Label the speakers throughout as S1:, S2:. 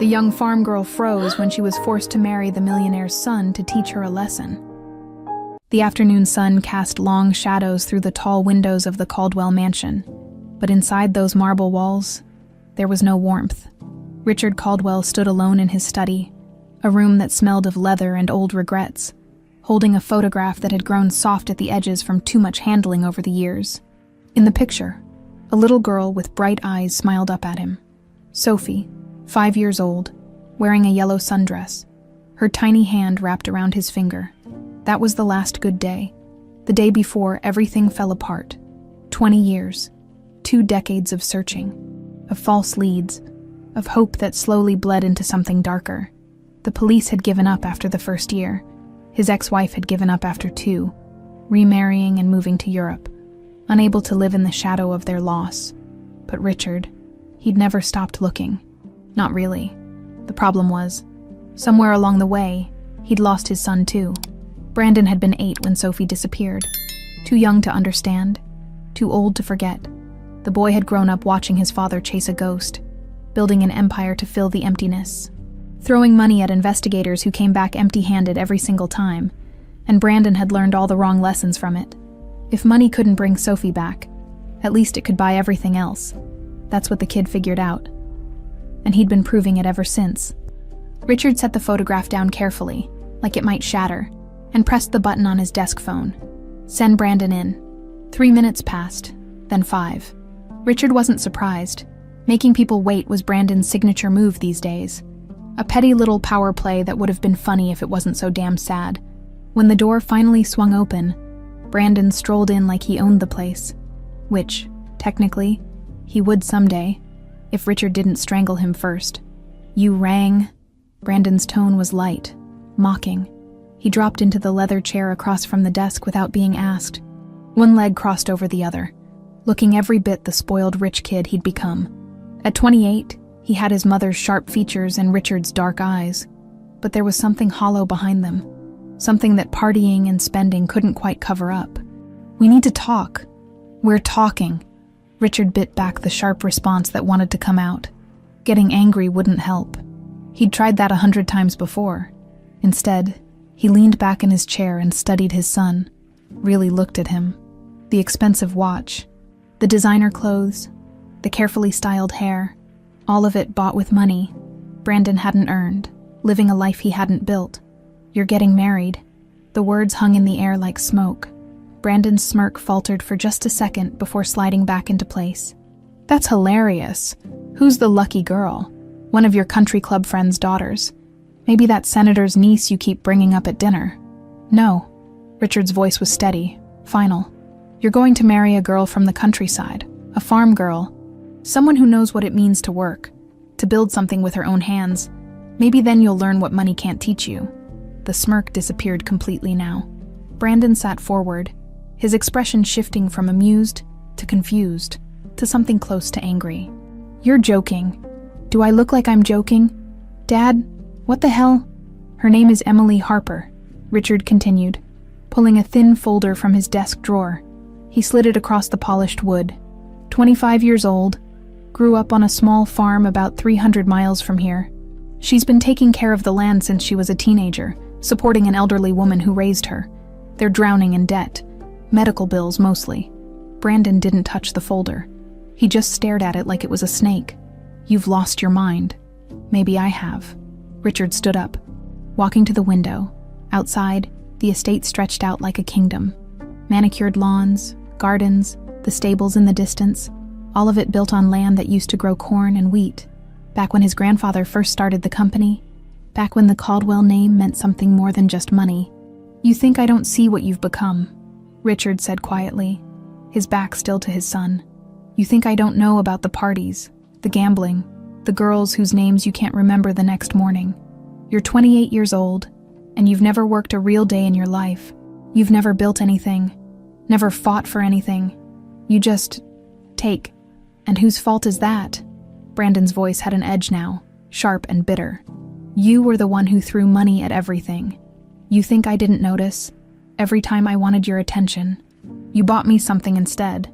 S1: The young farm girl froze when she was forced to marry the millionaire's son to teach her a lesson. The afternoon sun cast long shadows through the tall windows of the Caldwell mansion, but inside those marble walls, there was no warmth. Richard Caldwell stood alone in his study, a room that smelled of leather and old regrets, holding a photograph that had grown soft at the edges from too much handling over the years. In the picture, a little girl with bright eyes smiled up at him. Sophie, 5 years old, wearing a yellow sundress, her tiny hand wrapped around his finger. That was the last good day, the day before everything fell apart. 20 years, 2 decades of searching, of false leads, of hope that slowly bled into something darker. The police had given up after the first year. His ex-wife had given up after 2, remarrying and moving to Europe, unable to live in the shadow of their loss. But Richard, he'd never stopped looking. Not really. The problem was, somewhere along the way, he'd lost his son too. Brandon had been 8 when Sophie disappeared. Too young to understand, too old to forget. The boy had grown up watching his father chase a ghost, building an empire to fill the emptiness, throwing money at investigators who came back empty-handed every single time, and Brandon had learned all the wrong lessons from it. If money couldn't bring Sophie back, at least it could buy everything else. That's what the kid figured out. And he'd been proving it ever since. Richard set the photograph down carefully, like it might shatter, and pressed the button on his desk phone. Send Brandon in. 3 minutes passed, then 5. Richard wasn't surprised. Making people wait was Brandon's signature move these days. A petty little power play that would have been funny if it wasn't so damn sad. When the door finally swung open, Brandon strolled in like he owned the place. Which, technically, he would someday, if Richard didn't strangle him first. You rang. Brandon's tone was light, mocking. He dropped into the leather chair across from the desk without being asked. One leg crossed over the other, looking every bit the spoiled rich kid he'd become. At 28, he had his mother's sharp features and Richard's dark eyes, but there was something hollow behind them, something that partying and spending couldn't quite cover up. We need to talk. We're talking. Richard bit back the sharp response that wanted to come out. Getting angry wouldn't help. He'd tried that 100 times before. Instead, he leaned back in his chair and studied his son, really looked at him. The expensive watch, the designer clothes, the carefully styled hair, all of it bought with money Brandon hadn't earned, living a life he hadn't built. You're getting married. The words hung in the air like smoke. Brandon's smirk faltered for just a second before sliding back into place. That's hilarious. Who's the lucky girl? One of your country club friend's daughters. Maybe that senator's niece you keep bringing up at dinner. No. Richard's voice was steady, final. You're going to marry a girl from the countryside, a farm girl, someone who knows what it means to work, to build something with her own hands. Maybe then you'll learn what money can't teach you. The smirk disappeared completely now. Brandon sat forward, his expression shifting from amused to confused to something close to angry. You're joking. Do I look like I'm joking? Dad, what the hell? Her name is Emily Harper, Richard continued, pulling a thin folder from his desk drawer. He slid it across the polished wood. 25 years old, grew up on a small farm about 300 miles from here. She's been taking care of the land since she was a teenager, supporting an elderly woman who raised her. They're drowning in debt, medical bills mostly. Brandon didn't touch the folder. He just stared at it like it was a snake. You've lost your mind. Maybe I have. Richard stood up, walking to the window. Outside, the estate stretched out like a kingdom. Manicured lawns, gardens, the stables in the distance, all of it built on land that used to grow corn and wheat. Back when his grandfather first started the company, back when the Caldwell name meant something more than just money. You think I don't see what you've become, Richard said quietly, his back still to his son. You think I don't know about the parties, the gambling, the girls whose names you can't remember the next morning. You're 28 years old, and you've never worked a real day in your life. You've never built anything, never fought for anything. You just take. And whose fault is that? Brandon's voice had an edge now, sharp and bitter. You were the one who threw money at everything. You think I didn't notice? Every time I wanted your attention, you bought me something instead.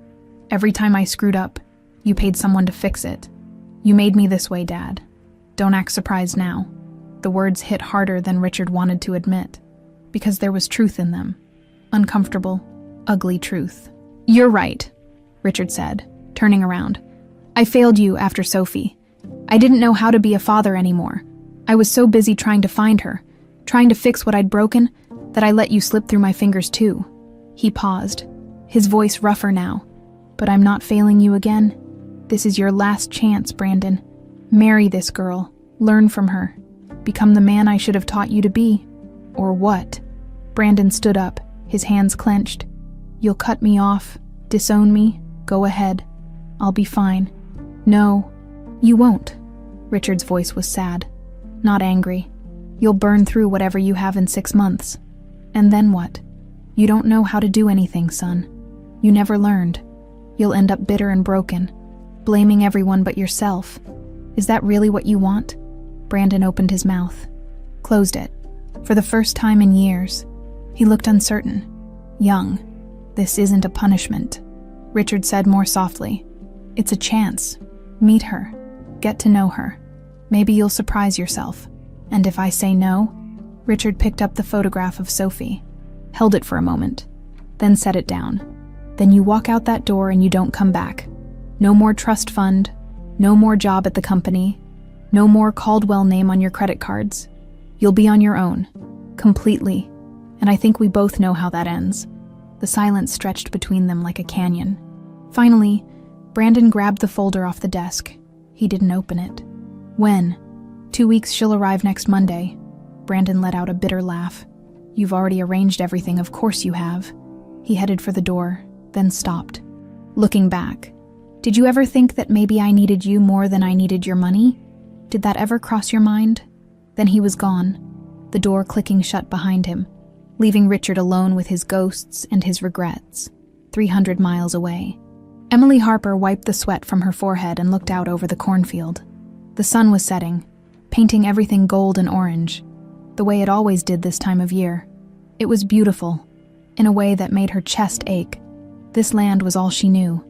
S1: Every time I screwed up, you paid someone to fix it. You made me this way, Dad. Don't act surprised now." The words hit harder than Richard wanted to admit, because there was truth in them. Uncomfortable, ugly truth. "You're right," Richard said, turning around. "I failed you after Sophie. I didn't know how to be a father anymore. I was so busy trying to find her, trying to fix what I'd broken, that I let you slip through my fingers too." He paused, his voice rougher now. "But I'm not failing you again. This is your last chance, Brandon. Marry this girl, learn from her, become the man I should have taught you to be. Or what?" Brandon stood up, his hands clenched. "You'll cut me off, disown me, go ahead. I'll be fine." "No, you won't." Richard's voice was sad, not angry. "You'll burn through whatever you have in 6 months. And then what? You don't know how to do anything, son. You never learned. You'll end up bitter and broken, blaming everyone but yourself. Is that really what you want?" Brandon opened his mouth, closed it. For the first time in years, he looked uncertain, young. "This isn't a punishment," Richard said more softly. "It's a chance. Meet her. Get to know her. Maybe you'll surprise yourself. And if I say no..." Richard picked up the photograph of Sophie, held it for a moment, then set it down. "Then you walk out that door and you don't come back. No more trust fund, no more job at the company, no more Caldwell name on your credit cards. You'll be on your own, completely, and I think we both know how that ends." The silence stretched between them like a canyon. Finally, Brandon grabbed the folder off the desk. He didn't open it. "When?" 2 weeks, she'll arrive next Monday." Brandon let out a bitter laugh. "You've already arranged everything, of course you have." He headed for the door, then stopped. Looking back, "Did you ever think that maybe I needed you more than I needed your money? Did that ever cross your mind?" Then he was gone, the door clicking shut behind him, leaving Richard alone with his ghosts and his regrets, 300 miles away. Emily Harper wiped the sweat from her forehead and looked out over the cornfield. The sun was setting, painting everything gold and orange, the way it always did this time of year. It was beautiful, in a way that made her chest ache. This land was all she knew.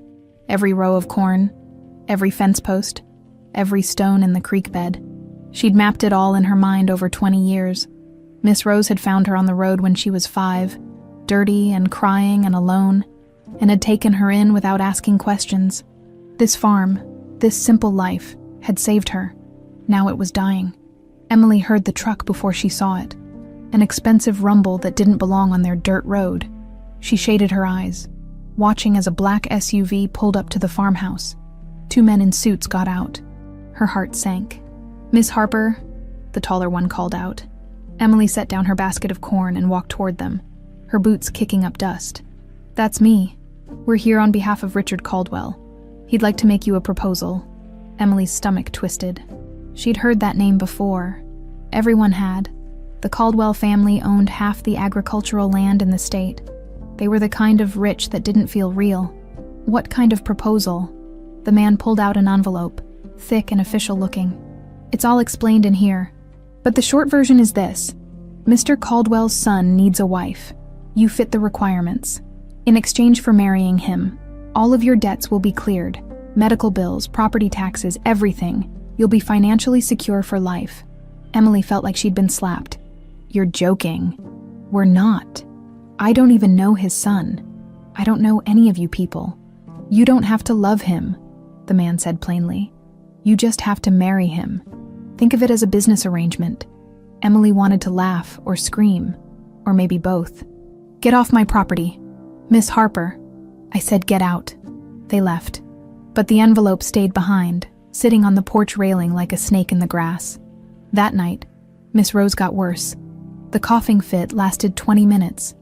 S1: Every row of corn, every fence post, every stone in the creek bed. She'd mapped it all in her mind over 20 years. Miss Rose had found her on the road when she was 5, dirty and crying and alone, and had taken her in without asking questions. This farm, this simple life, had saved her. Now it was dying. Emily heard the truck before she saw it, an expensive rumble that didn't belong on their dirt road. She shaded her eyes, watching as a black SUV pulled up to the farmhouse. 2 men in suits got out. Her heart sank. "Miss Harper," the taller one called out. Emily set down her basket of corn and walked toward them, her boots kicking up dust. "That's me. We're here on behalf of Richard Caldwell. He'd like to make you a proposal." Emily's stomach twisted. She'd heard that name before. Everyone had. The Caldwell family owned half the agricultural land in the state. They were the kind of rich that didn't feel real. What kind of proposal? The man pulled out an envelope, thick and official looking. "It's all explained in here. But the short version is this. Mr. Caldwell's son needs a wife. You fit the requirements. In exchange for marrying him, all of your debts will be cleared. Medical bills, property taxes, everything. You'll be financially secure for life." Emily felt like she'd been slapped. "You're joking." "We're not. I don't even know his son. I don't know any of you people. You don't have to love him," the man said plainly. "You just have to marry him. Think of it as a business arrangement." Emily wanted to laugh or scream, or maybe both. "Get off my property. Miss Harper." I said get out. They left. But the envelope stayed behind, sitting on the porch railing like a snake in the grass. That night, Miss Rose got worse. The coughing fit lasted 20 minutes,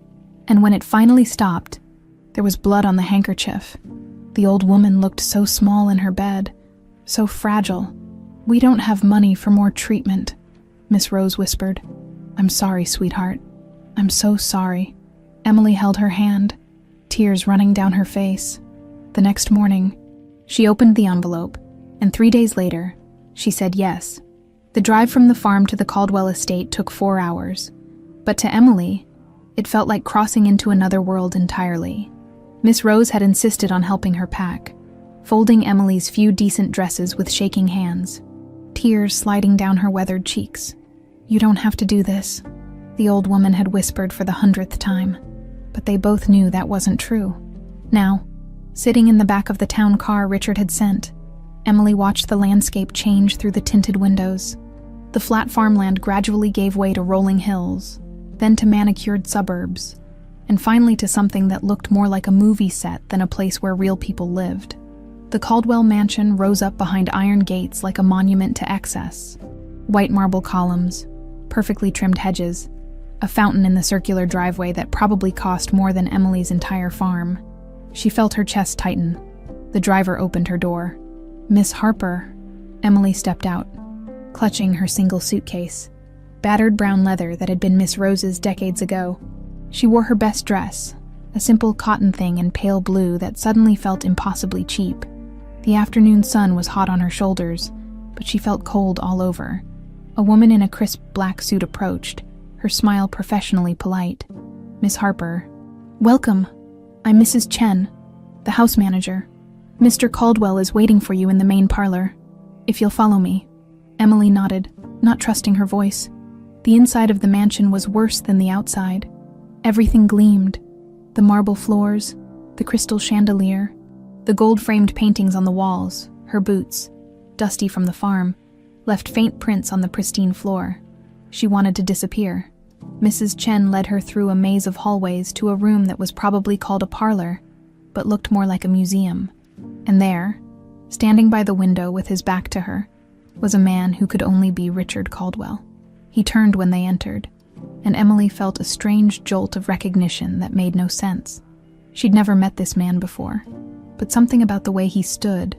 S1: and when it finally stopped, there was blood on the handkerchief. The old woman looked so small in her bed, so fragile. "We don't have money for more treatment," Miss Rose whispered. "I'm sorry, sweetheart. I'm so sorry." Emily held her hand, tears running down her face. The next morning, she opened the envelope, and 3 days later, she said yes. The drive from the farm to the Caldwell estate took 4 hours, but to Emily, it felt like crossing into another world entirely. Miss Rose had insisted on helping her pack, folding Emily's few decent dresses with shaking hands. tears sliding down her weathered cheeks. "You don't have to do this," the old woman had whispered for the 100th time. But they both knew that wasn't true. Now, sitting in the back of the town car Richard had sent, Emily watched the landscape change through the tinted windows. The flat farmland gradually gave way to rolling hills, then to manicured suburbs, and finally to something that looked more like a movie set than a place where real people lived. The Caldwell mansion rose up behind iron gates like a monument to excess. White marble columns, perfectly trimmed hedges, a fountain in the circular driveway that probably cost more than Emily's entire farm. She felt her chest tighten. The driver opened her door. "Miss Harper." Emily stepped out, clutching her single suitcase, battered brown leather that had been Miss Rose's decades ago. She wore her best dress, a simple cotton thing in pale blue that suddenly felt impossibly cheap. The afternoon sun was hot on her shoulders, but she felt cold all over. A woman in a crisp black suit approached, her smile professionally polite. "Miss Harper." "Welcome. I'm Mrs. Chen, the house manager. Mr. Caldwell is waiting for you in the main parlor. If you'll follow me." Emily nodded, not trusting her voice. The inside of the mansion was worse than the outside. Everything gleamed. The marble floors, the crystal chandelier, the gold-framed paintings on the walls, her boots, dusty from the farm, left faint prints on the pristine floor. She wanted to disappear. Mrs. Chen led her through a maze of hallways to a room that was probably called a parlor, but looked more like a museum. And there, standing by the window with his back to her, was a man who could only be Richard Caldwell. He turned when they entered, and Emily felt a strange jolt of recognition that made no sense. She'd never met this man before, but something about the way he stood,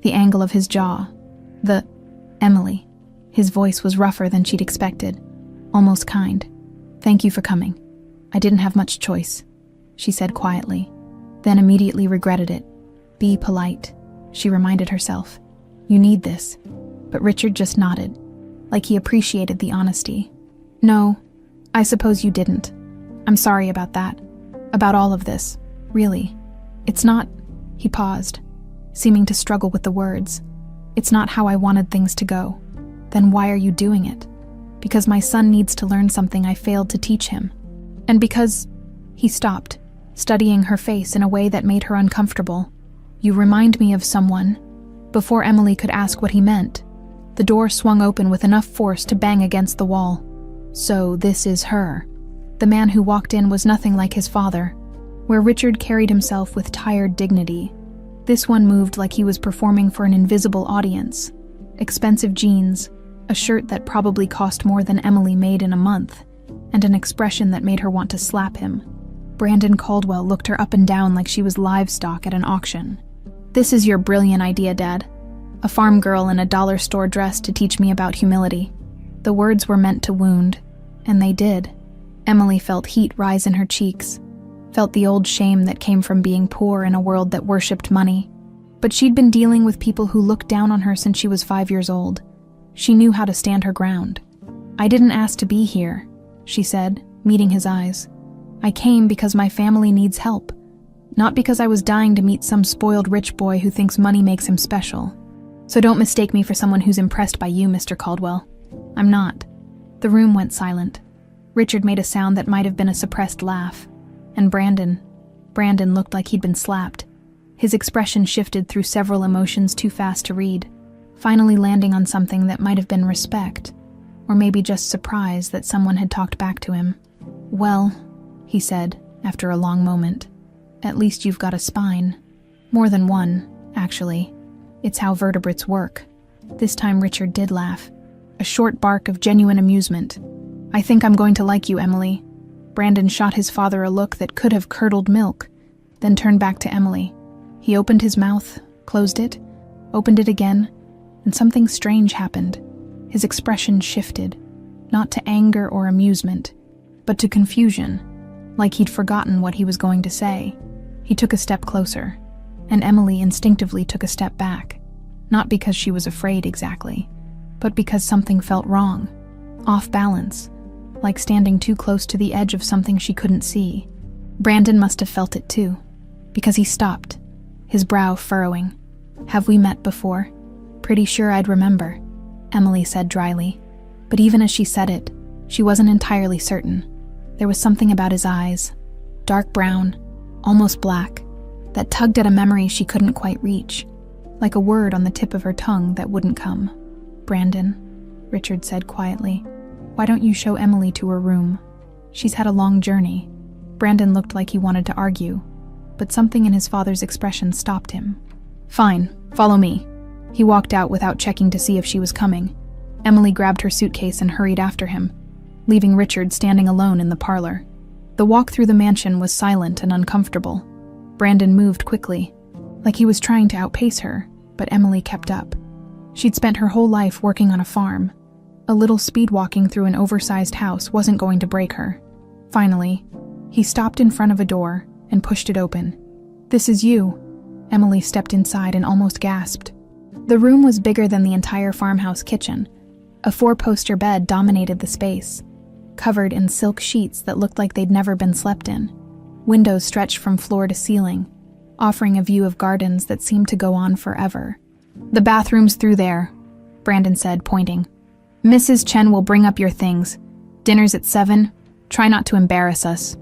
S1: the angle of his jaw, Emily. His voice was rougher than she'd expected, almost kind. "Thank you for coming. I didn't have much choice," she said quietly, then immediately regretted it. "Be polite," she reminded herself. "You need this." But Richard just nodded, like he appreciated the honesty. "No, I suppose you didn't. I'm sorry about that. About all of this, really. It's not..." He paused, seeming to struggle with the words. "It's not how I wanted things to go." "Then why are you doing it?" "Because my son needs to learn something I failed to teach him. And because..." He stopped, studying her face in a way that made her uncomfortable. "You remind me of someone." Before Emily could ask what he meant, the door swung open with enough force to bang against the wall. So this is her. The man who walked in was nothing like his father. Where Richard carried himself with tired dignity, this one moved like he was performing for an invisible audience. Expensive jeans, a shirt that probably cost more than Emily made in a month, and an expression that made her want to slap him. Brandon Caldwell looked her up and down like she was livestock at an auction. "This is your brilliant idea, Dad. A farm girl in a dollar store dress to teach me about humility." The words were meant to wound, and they did. Emily felt heat rise in her cheeks, felt the old shame that came from being poor in a world that worshipped money. But she'd been dealing with people who looked down on her since she was 5 years old. She knew how to stand her ground. "I didn't ask to be here," she said, meeting his eyes. "I came because my family needs help, not because I was dying to meet some spoiled rich boy who thinks money makes him special. So don't mistake me for someone who's impressed by you, Mr. Caldwell. I'm not." The room went silent. Richard made a sound that might have been a suppressed laugh, and Brandon looked like he'd been slapped. His expression shifted through several emotions too fast to read, finally landing on something that might have been respect, or maybe just surprise that someone had talked back to him. "Well," he said, after a long moment, "at least you've got a spine. More than one, actually. It's how vertebrates work." This time Richard did laugh, a short bark of genuine amusement. "I think I'm going to like you, Emily." Brandon shot his father a look that could have curdled milk, then turned back to Emily. He opened his mouth, closed it, opened it again, and something strange happened. His expression shifted, not to anger or amusement, but to confusion, like he'd forgotten what he was going to say. He took a step closer, and Emily instinctively took a step back, not because she was afraid exactly, but because something felt wrong, off balance, like standing too close to the edge of something she couldn't see. Brandon must have felt it too, because he stopped, his brow furrowing. "Have we met before? Pretty sure I'd remember." Emily said dryly. But even as she said it, she wasn't entirely certain. There was something about his eyes, dark brown, almost black, that tugged at a memory she couldn't quite reach, like a word on the tip of her tongue that wouldn't come. "Brandon," Richard said quietly, "why don't you show Emily to her room? She's had a long journey." Brandon looked like he wanted to argue, but something in his father's expression stopped him. "Fine, follow me." He walked out without checking to see if she was coming. Emily grabbed her suitcase and hurried after him, leaving Richard standing alone in the parlor. The walk through the mansion was silent and uncomfortable. Brandon moved quickly, like he was trying to outpace her, but Emily kept up. She'd spent her whole life working on a farm. A little speed walking through an oversized house wasn't going to break her. Finally, he stopped in front of a door and pushed it open. "This is you." Emily stepped inside and almost gasped. The room was bigger than the entire farmhouse kitchen. A 4-poster bed dominated the space, covered in silk sheets that looked like they'd never been slept in. Windows stretched from floor to ceiling, offering a view of gardens that seemed to go on forever. "The bathroom's through there," Brandon said, pointing. "Mrs. Chen will bring up your things. Dinner's at 7. Try not to embarrass us."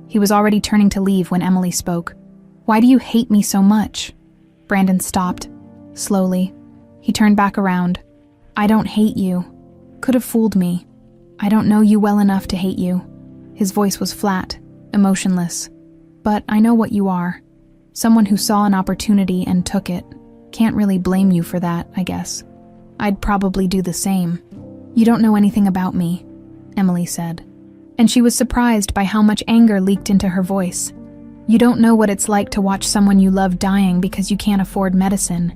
S1: He was already turning to leave when Emily spoke. "Why do you hate me so much?" Brandon stopped, slowly. He turned back around. "I don't hate you. Could have fooled me. I don't know you well enough to hate you." His voice was flat, emotionless. "But I know what you are. Someone who saw an opportunity and took it. Can't really blame you for that, I guess. I'd probably do the same." "You don't know anything about me," Emily said. And she was surprised by how much anger leaked into her voice. "You don't know what it's like to watch someone you love dying because you can't afford medicine.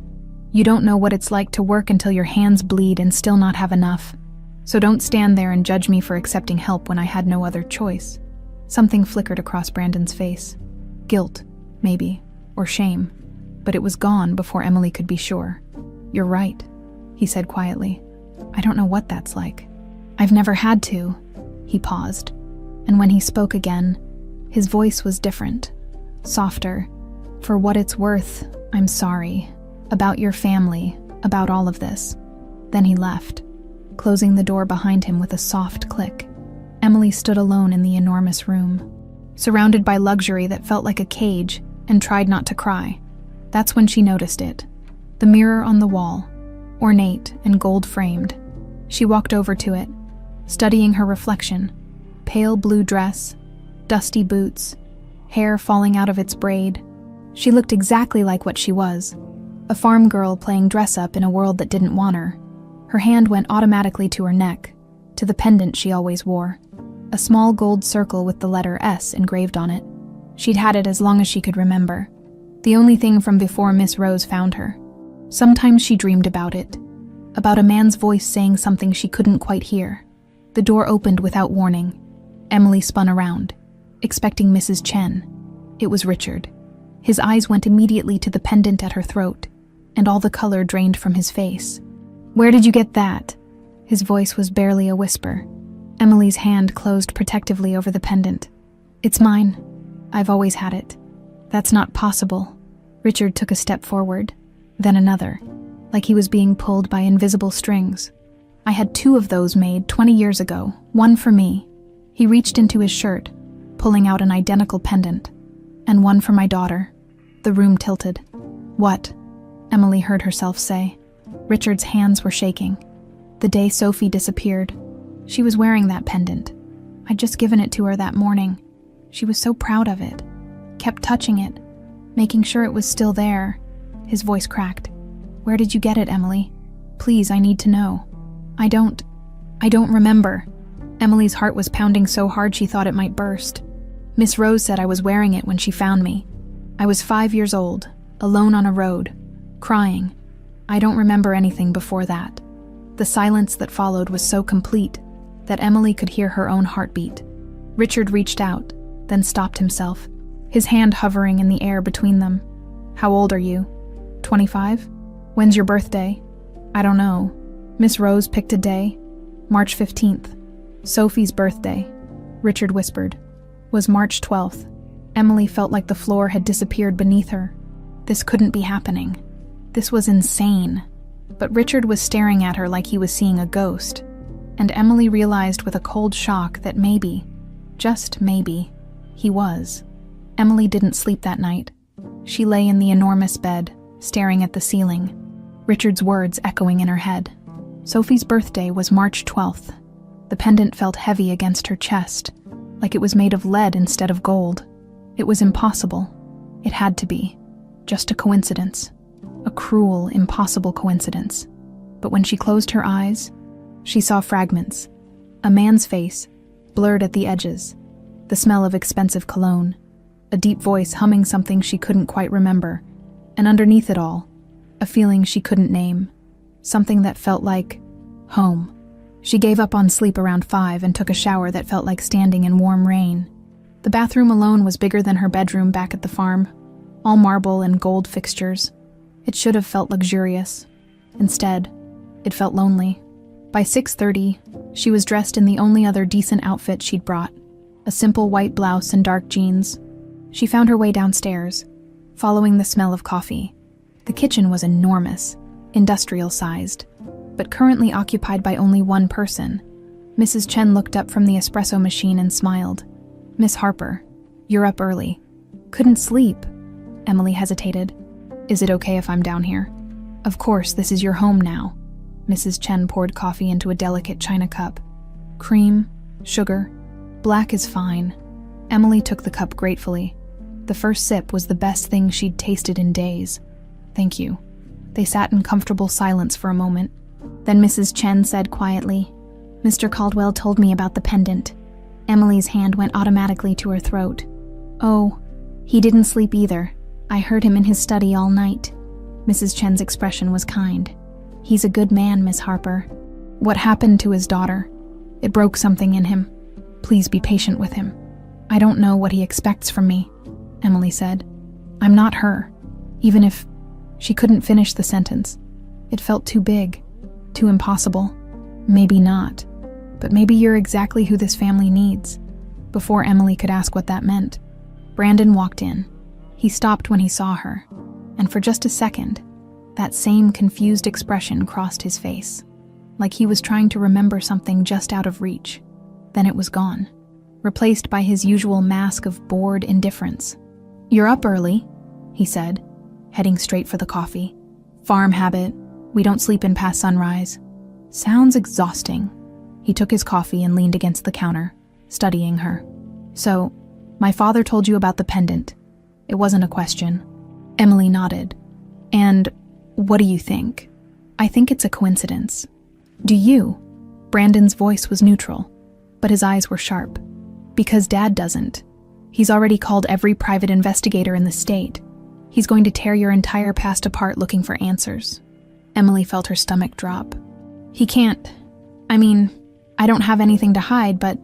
S1: You don't know what it's like to work until your hands bleed and still not have enough. So don't stand there and judge me for accepting help when I had no other choice." Something flickered across Brandon's face. Guilt, maybe, or shame. But it was gone before Emily could be sure. "You're right," he said quietly. "I don't know what that's like. I've never had to." He paused, and when he spoke again, his voice was different, softer. "For what it's worth, I'm sorry. About your family, about all of this." Then he left, closing the door behind him with a soft click. Emily stood alone in the enormous room, surrounded by luxury that felt like a cage, and tried not to cry. That's when she noticed it. The mirror on the wall, ornate and gold-framed. She walked over to it, studying her reflection. Pale blue dress, dusty boots, hair falling out of its braid. She looked exactly like what she was, a farm girl playing dress-up in a world that didn't want her. Her hand went automatically to her neck, to the pendant she always wore, a small gold circle with the letter S engraved on it. She'd had it as long as she could remember, the only thing from before Miss Rose found her. Sometimes she dreamed about it, about a man's voice saying something she couldn't quite hear. The door opened without warning. Emily spun around, expecting Mrs. Chen. It was Richard. His eyes went immediately to the pendant at her throat, and all the color drained from his face. "Where did you get that?" His voice was barely a whisper. Emily's hand closed protectively over the pendant. "It's mine. I've always had it." "That's not possible." Richard took a step forward, then another, like he was being pulled by invisible strings. "I had 2 of those made 20 years ago, one for me." He reached into his shirt, pulling out an identical pendant. "And one for my daughter." The room tilted. "What?" Emily heard herself say. Richard's hands were shaking. "The day Sophie disappeared, she was wearing that pendant. I'd just given it to her that morning. She was so proud of it. Kept touching it, making sure it was still there." His voice cracked. "Where did you get it, Emily? Please, I need to know." I don't remember." Emily's heart was pounding so hard she thought it might burst. "Miss Rose said I was wearing it when she found me. I was 5 years old, alone on a road, crying. I don't remember anything before that." The silence that followed was so complete that Emily could hear her own heartbeat. Richard reached out, then stopped himself, his hand hovering in the air between them. "How old are you?" 25? "When's your birthday?" "I don't know. Miss Rose picked a day. March 15th. Sophie's birthday," Richard whispered, "was March 12th. Emily felt like the floor had disappeared beneath her. This couldn't be happening. This was insane. but Richard was staring at her like he was seeing a ghost, and Emily realized with a cold shock that maybe, just maybe, he was. Emily didn't sleep that night. She lay in the enormous bed, staring at the ceiling, Richard's words echoing in her head. Sophie's birthday was March 12th. The pendant felt heavy against her chest, like it was made of lead instead of gold. It was impossible. It had to be. Just a coincidence. A cruel, impossible coincidence. But when she closed her eyes, she saw fragments. A man's face, blurred at the edges. The smell of expensive cologne. A deep voice humming something she couldn't quite remember. And underneath it all, a feeling she couldn't name. Something that felt like home. She gave up on sleep around 5 and took a shower that felt like standing in warm rain. The bathroom alone was bigger than her bedroom back at the farm, all marble and gold fixtures. It should have felt luxurious. Instead, it felt lonely. By 6:30, she was dressed in the only other decent outfit she'd brought, a simple white blouse and dark jeans. She found her way downstairs, following the smell of coffee. The kitchen was enormous, industrial-sized, but currently occupied by only one person. Mrs. Chen looked up from the espresso machine and smiled. "Miss Harper, you're up early." "Couldn't sleep." Emily hesitated. "Is it okay if I'm down here?" "Of course, this is your home now." Mrs. Chen poured coffee into a delicate china cup. "Cream, sugar, black is fine." Emily took the cup gratefully. The first sip was the best thing she'd tasted in days. "Thank you." They sat in comfortable silence for a moment. Then Mrs. Chen said quietly, "Mr. Caldwell told me about the pendant." Emily's hand went automatically to her throat. "Oh, he didn't sleep either. I heard him in his study all night." Mrs. Chen's expression was kind. "He's a good man, Miss Harper." "What happened to his daughter?" "It broke something in him. Please be patient with him." "I don't know what he expects from me," Emily said. "I'm not her. Even if..." She couldn't finish the sentence. It felt too big, too impossible. "Maybe not. But maybe you're exactly who this family needs." Before Emily could ask what that meant, Brandon walked in. He stopped when he saw her, and for just a second, that same confused expression crossed his face, like he was trying to remember something just out of reach. Then it was gone, replaced by his usual mask of bored indifference. "You're up early," he said, heading straight for the coffee. "Farm habit. We don't sleep in past sunrise." "Sounds exhausting." He took his coffee and leaned against the counter, studying her. "So, my father told you about the pendant." It wasn't a question. Emily nodded. "And what do you think?" "I think it's a coincidence." "Do you?" Brandon's voice was neutral, but his eyes were sharp. "Because Dad doesn't. He's already called every private investigator in the state. He's going to tear your entire past apart looking for answers." Emily felt her stomach drop. "He can't. I mean, I don't have anything to hide, but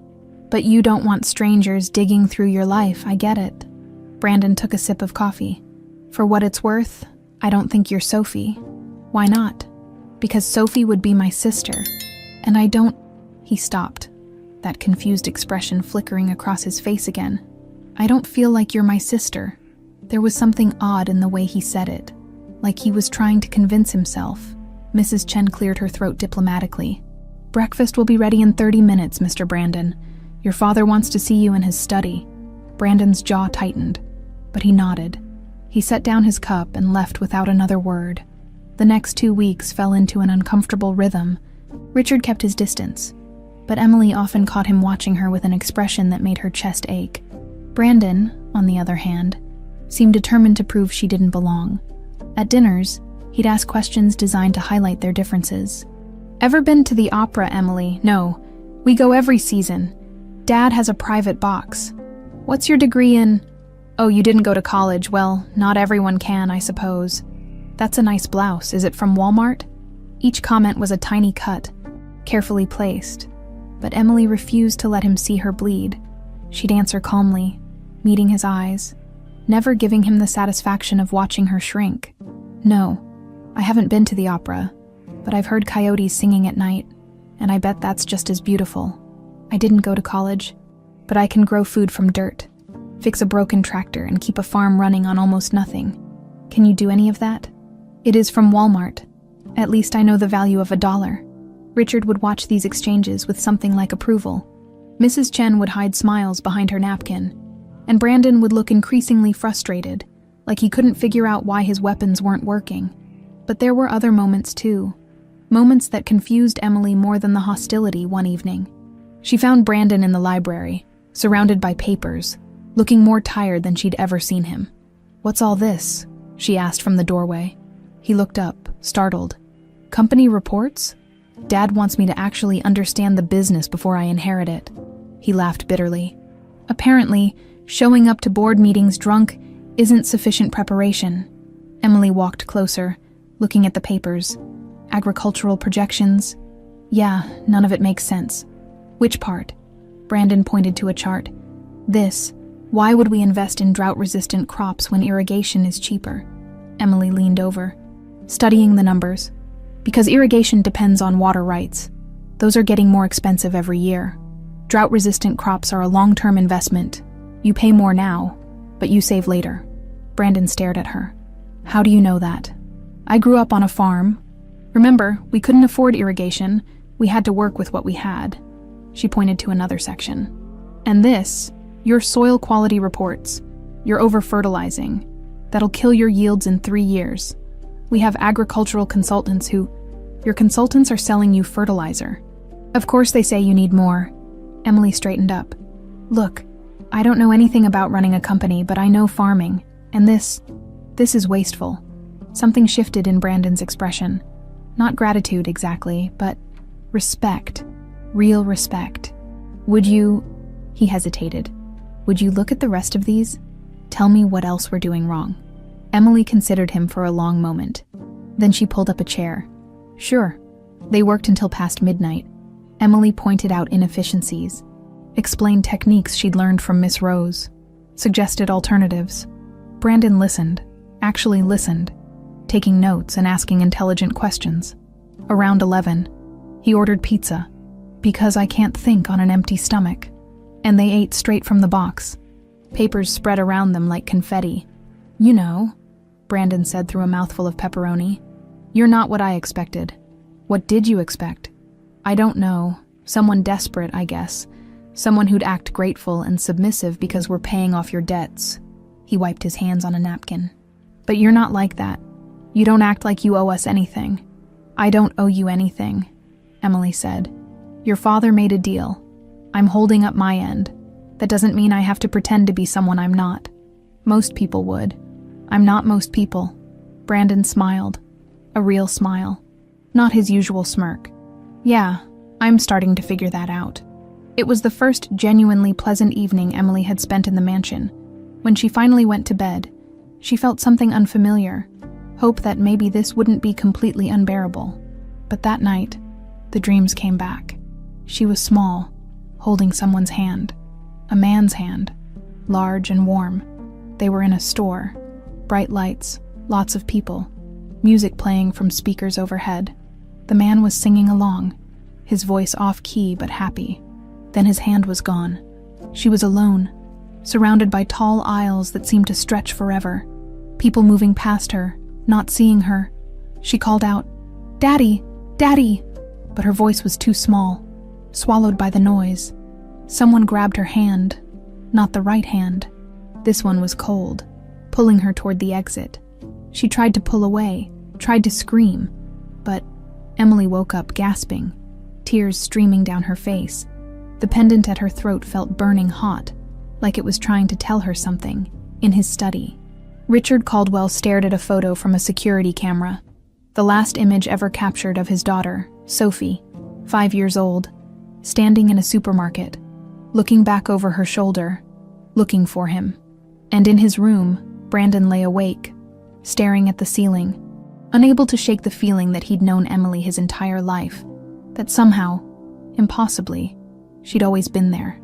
S1: you don't want strangers digging through your life, I get it." Brandon took a sip of coffee. "For what it's worth, I don't think you're Sophie." "Why not?" "Because Sophie would be my sister, and I don't..." He stopped, that confused expression flickering across his face again. "I don't feel like you're my sister." There was something odd in the way he said it, like he was trying to convince himself. Mrs. Chen cleared her throat diplomatically. "Breakfast will be ready in 30 minutes, Mr. Brandon. Your father wants to see you in his study." Brandon's jaw tightened, but he nodded. He set down his cup and left without another word. The next 2 weeks fell into an uncomfortable rhythm. Richard kept his distance, but Emily often caught him watching her with an expression that made her chest ache. Brandon, on the other hand, seemed determined to prove she didn't belong. At dinners, he'd ask questions designed to highlight their differences. "Ever been to the opera, Emily?" "No. We go every season. Dad has a private box." "What's your degree in?" "Oh, you didn't go to college. Well, not everyone can, I suppose." "That's a nice blouse. Is it from Walmart?" Each comment was a tiny cut, carefully placed, but Emily refused to let him see her bleed. She'd answer calmly, meeting his eyes, never giving him the satisfaction of watching her shrink. "No, I haven't been to the opera, but I've heard coyotes singing at night, and I bet that's just as beautiful. I didn't go to college, but I can grow food from dirt, fix a broken tractor, and keep a farm running on almost nothing. Can you do any of that?" "It is from Walmart." At least I know the value of $1. Richard would watch these exchanges with something like approval. Mrs. Chen would hide smiles behind her napkin, and Brandon would look increasingly frustrated, like he couldn't figure out why his weapons weren't working. But there were other moments too. Moments that confused Emily more than the hostility one evening. She found Brandon in the library, surrounded by papers, looking more tired than she'd ever seen him. "What's all this?" she asked from the doorway. He looked up, startled. "Company reports? Dad wants me to actually understand the business before I inherit it." He laughed bitterly. Apparently, showing up to board meetings drunk isn't sufficient preparation. Emily walked closer, looking at the papers. Agricultural projections? Yeah, none of it makes sense. Which part? Brandon pointed to a chart. This. Why would we invest in drought-resistant crops when irrigation is cheaper? Emily leaned over, studying the numbers. Because irrigation depends on water rights. Those are getting more expensive every year. Drought-resistant crops are a long-term investment. You pay more now, but you save later. Brandon stared at her. How do you know that? I grew up on a farm. Remember, we couldn't afford irrigation. We had to work with what we had. She pointed to another section. And this, your soil quality reports. You're over-fertilizing. That'll kill your yields in 3 years. We have agricultural consultants who... Your consultants are selling you fertilizer. Of course they say you need more. Emily straightened up. Look, I don't know anything about running a company, but I know farming. And this is wasteful. Something shifted in Brandon's expression. Not gratitude exactly, but respect. Real respect. Would you... He hesitated. Would you look at the rest of these? Tell me what else we're doing wrong. Emily considered him for a long moment. Then she pulled up a chair. Sure. They worked until past midnight. Emily pointed out inefficiencies, explained techniques she'd learned from Miss Rose, suggested alternatives. Brandon listened, actually listened, taking notes and asking intelligent questions. Around 11, he ordered pizza, because I can't think on an empty stomach. And they ate straight from the box. Papers spread around them like confetti. You know, Brandon said through a mouthful of pepperoni. You're not what I expected. What did you expect? I don't know. Someone desperate, I guess. Someone who'd act grateful and submissive because we're paying off your debts. He wiped his hands on a napkin. But you're not like that. You don't act like you owe us anything. I don't owe you anything, Emily said. Your father made a deal. I'm holding up my end. That doesn't mean I have to pretend to be someone I'm not. Most people would. I'm not most people. Brandon smiled. A real smile. Not his usual smirk. Yeah, I'm starting to figure that out. It was the first genuinely pleasant evening Emily had spent in the mansion. When she finally went to bed, she felt something unfamiliar, hope that maybe this wouldn't be completely unbearable. But that night, the dreams came back. She was small, holding someone's hand. A man's hand, large and warm. They were in a store. Bright lights, lots of people, music playing from speakers overhead. The man was singing along, his voice off-key but happy. Then his hand was gone. She was alone, surrounded by tall aisles that seemed to stretch forever. People moving past her, not seeing her. She called out, "Daddy! Daddy!" But her voice was too small, swallowed by the noise. Someone grabbed her hand, not the right hand. This one was cold, pulling her toward the exit. She tried to pull away, tried to scream, but Emily woke up gasping, tears streaming down her face. The pendant at her throat felt burning hot, like it was trying to tell her something, in his study. Richard Caldwell stared at a photo from a security camera, the last image ever captured of his daughter, Sophie, 5 years old, standing in a supermarket, looking back over her shoulder, looking for him. And in his room, Brandon lay awake, staring at the ceiling, unable to shake the feeling that he'd known Emily his entire life, that somehow, impossibly, she'd always been there,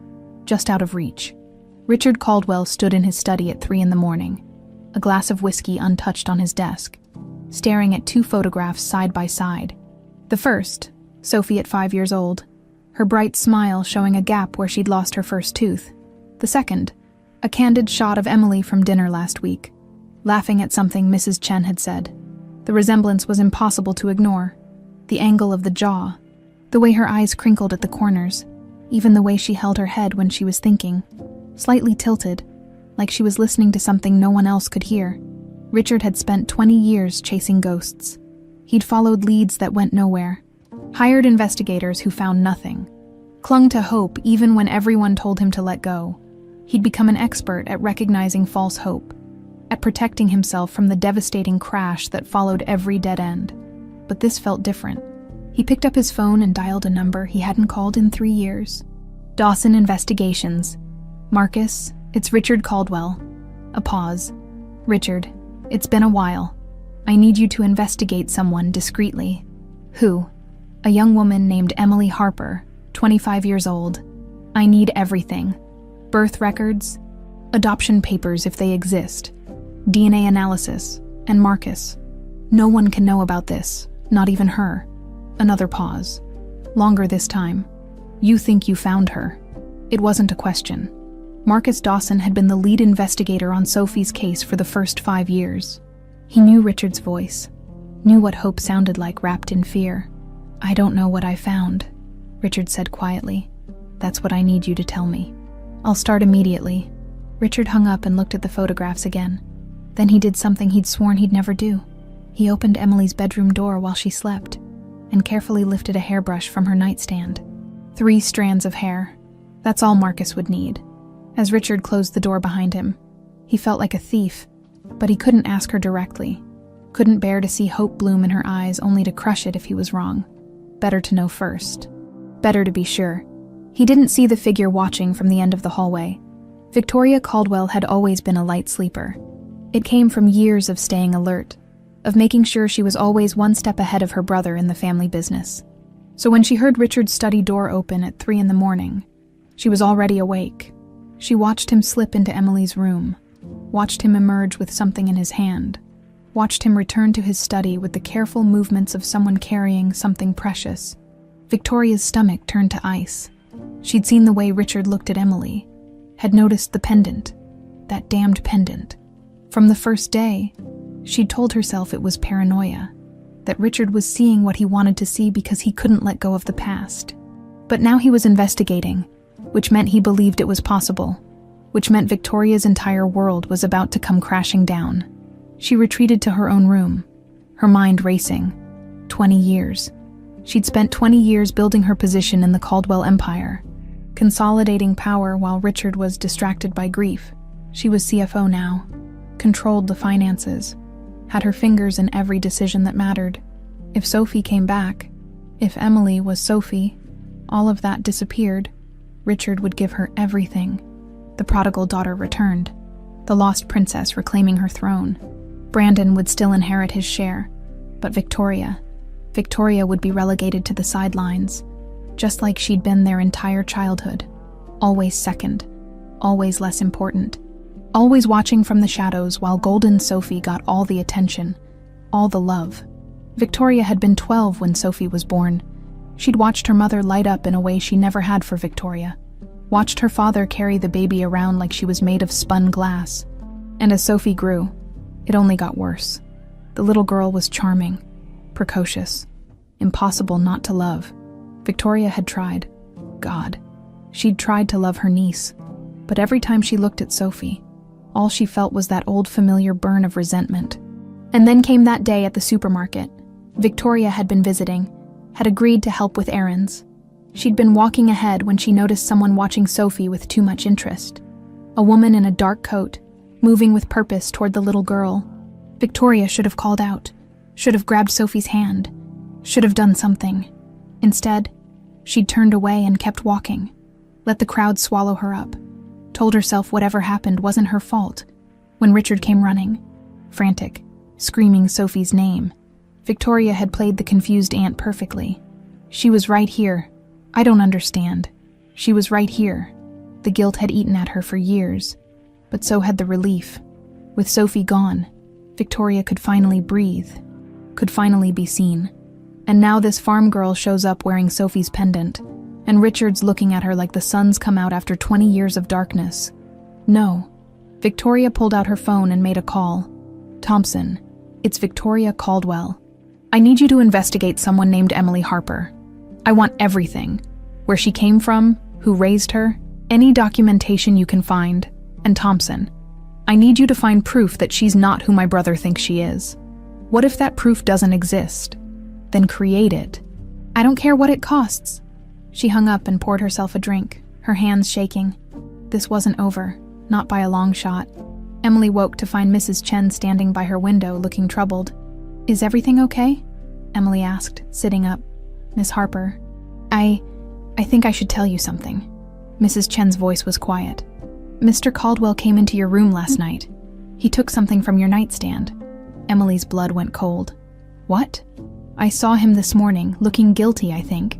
S1: just out of reach. Richard Caldwell stood in his study at 3 a.m, a glass of whiskey untouched on his desk, staring at 2 photographs side by side. The first, Sophie at 5 years old, her bright smile showing a gap where she'd lost her first tooth. The second, a candid shot of Emily from dinner last week, laughing at something Mrs. Chen had said. The resemblance was impossible to ignore. The angle of the jaw, the way her eyes crinkled at the corners, even the way she held her head when she was thinking, slightly tilted, like she was listening to something no one else could hear. Richard had spent 20 years chasing ghosts. He'd followed leads that went nowhere, hired investigators who found nothing, clung to hope even when everyone told him to let go. He'd become an expert at recognizing false hope, at protecting himself from the devastating crash that followed every dead end. But this felt different. He picked up his phone and dialed a number he hadn't called in 3 years. Dawson Investigations. Marcus, it's Richard Caldwell. A pause. Richard, it's been a while. I need you to investigate someone discreetly. Who? A young woman named Emily Harper, 25 years old. I need everything. Birth records, adoption papers if they exist, DNA analysis, and Marcus. No one can know about this, not even her. Another pause. Longer this time. You think you found her. It wasn't a question. Marcus Dawson had been the lead investigator on Sophie's case for the first 5 years. He knew Richard's voice, knew what hope sounded like wrapped in fear. I don't know what I found, Richard said quietly. That's what I need you to tell me. I'll start immediately. Richard hung up and looked at the photographs again. Then he did something he'd sworn he'd never do. He opened Emily's bedroom door while she slept and carefully lifted a hairbrush from her nightstand. 3 strands of hair. That's all Marcus would need. As Richard closed the door behind him, he felt like a thief, but he couldn't ask her directly. Couldn't bear to see hope bloom in her eyes only to crush it if he was wrong. Better to know first. Better to be sure. He didn't see the figure watching from the end of the hallway. Victoria Caldwell had always been a light sleeper. It came from years of staying alert, of making sure she was always one step ahead of her brother in the family business. So when she heard Richard's study door open at 3 a.m, she was already awake. She watched him slip into Emily's room, watched him emerge with something in his hand, watched him return to his study with the careful movements of someone carrying something precious. Victoria's stomach turned to ice. She'd seen the way Richard looked at Emily, had noticed the pendant, that damned pendant. From the first day, she'd told herself it was paranoia, that Richard was seeing what he wanted to see because he couldn't let go of the past. But now he was investigating, which meant he believed it was possible, which meant Victoria's entire world was about to come crashing down. She retreated to her own room, her mind racing. 20 years. She'd spent 20 years building her position in the Caldwell empire, consolidating power while Richard was distracted by grief. She was CFO now, controlled the finances, had her fingers in every decision that mattered. If Sophie came back, if Emily was Sophie, all of that disappeared. Richard would give her everything. The prodigal daughter returned, the lost princess reclaiming her throne. Brandon would still inherit his share, but Victoria would be relegated to the sidelines, just like she'd been their entire childhood. Always second, always less important, always watching from the shadows while Golden Sophie got all the attention, all the love. Victoria had been 12 when Sophie was born. She'd watched her mother light up in a way she never had for Victoria, watched her father carry the baby around like she was made of spun glass. And as Sophie grew, it only got worse. The little girl was charming, precocious, impossible not to love. Victoria had tried. God, she'd tried to love her niece, but every time she looked at Sophie, all she felt was that old familiar burn of resentment. And then came that day at the supermarket. Victoria had been visiting, had agreed to help with errands. She'd been walking ahead when she noticed someone watching Sophie with too much interest. A woman in a dark coat, moving with purpose toward the little girl. Victoria should have called out, should have grabbed Sophie's hand, should have done something. Instead, she'd turned away and kept walking, let the crowd swallow her up, told herself whatever happened wasn't her fault. When Richard came running, frantic, screaming Sophie's name, Victoria had played the confused aunt perfectly. She was right here. I don't understand. She was right here. The guilt had eaten at her for years, but so had the relief. With Sophie gone, Victoria could finally breathe, could finally be seen. And now this farm girl shows up wearing Sophie's pendant, and Richard's looking at her like the sun's come out after 20 years of darkness. No. Victoria pulled out her phone and made a call. Thompson. It's Victoria Caldwell. I need you to investigate someone named Emily Harper. I want everything. Where she came from, who raised her, any documentation you can find, and Thompson. I need you to find proof that she's not who my brother thinks she is. What if that proof doesn't exist? Then create it. I don't care what it costs. She hung up and poured herself a drink, her hands shaking. This wasn't over, not by a long shot. Emily woke to find Mrs. Chen standing by her window, looking troubled. Is everything okay? Emily asked, sitting up. Miss Harper, I think I should tell you something. Mrs. Chen's voice was quiet. Mr. Caldwell came into your room last night. He took something from your nightstand. Emily's blood went cold. What? I saw him this morning, looking guilty, I think.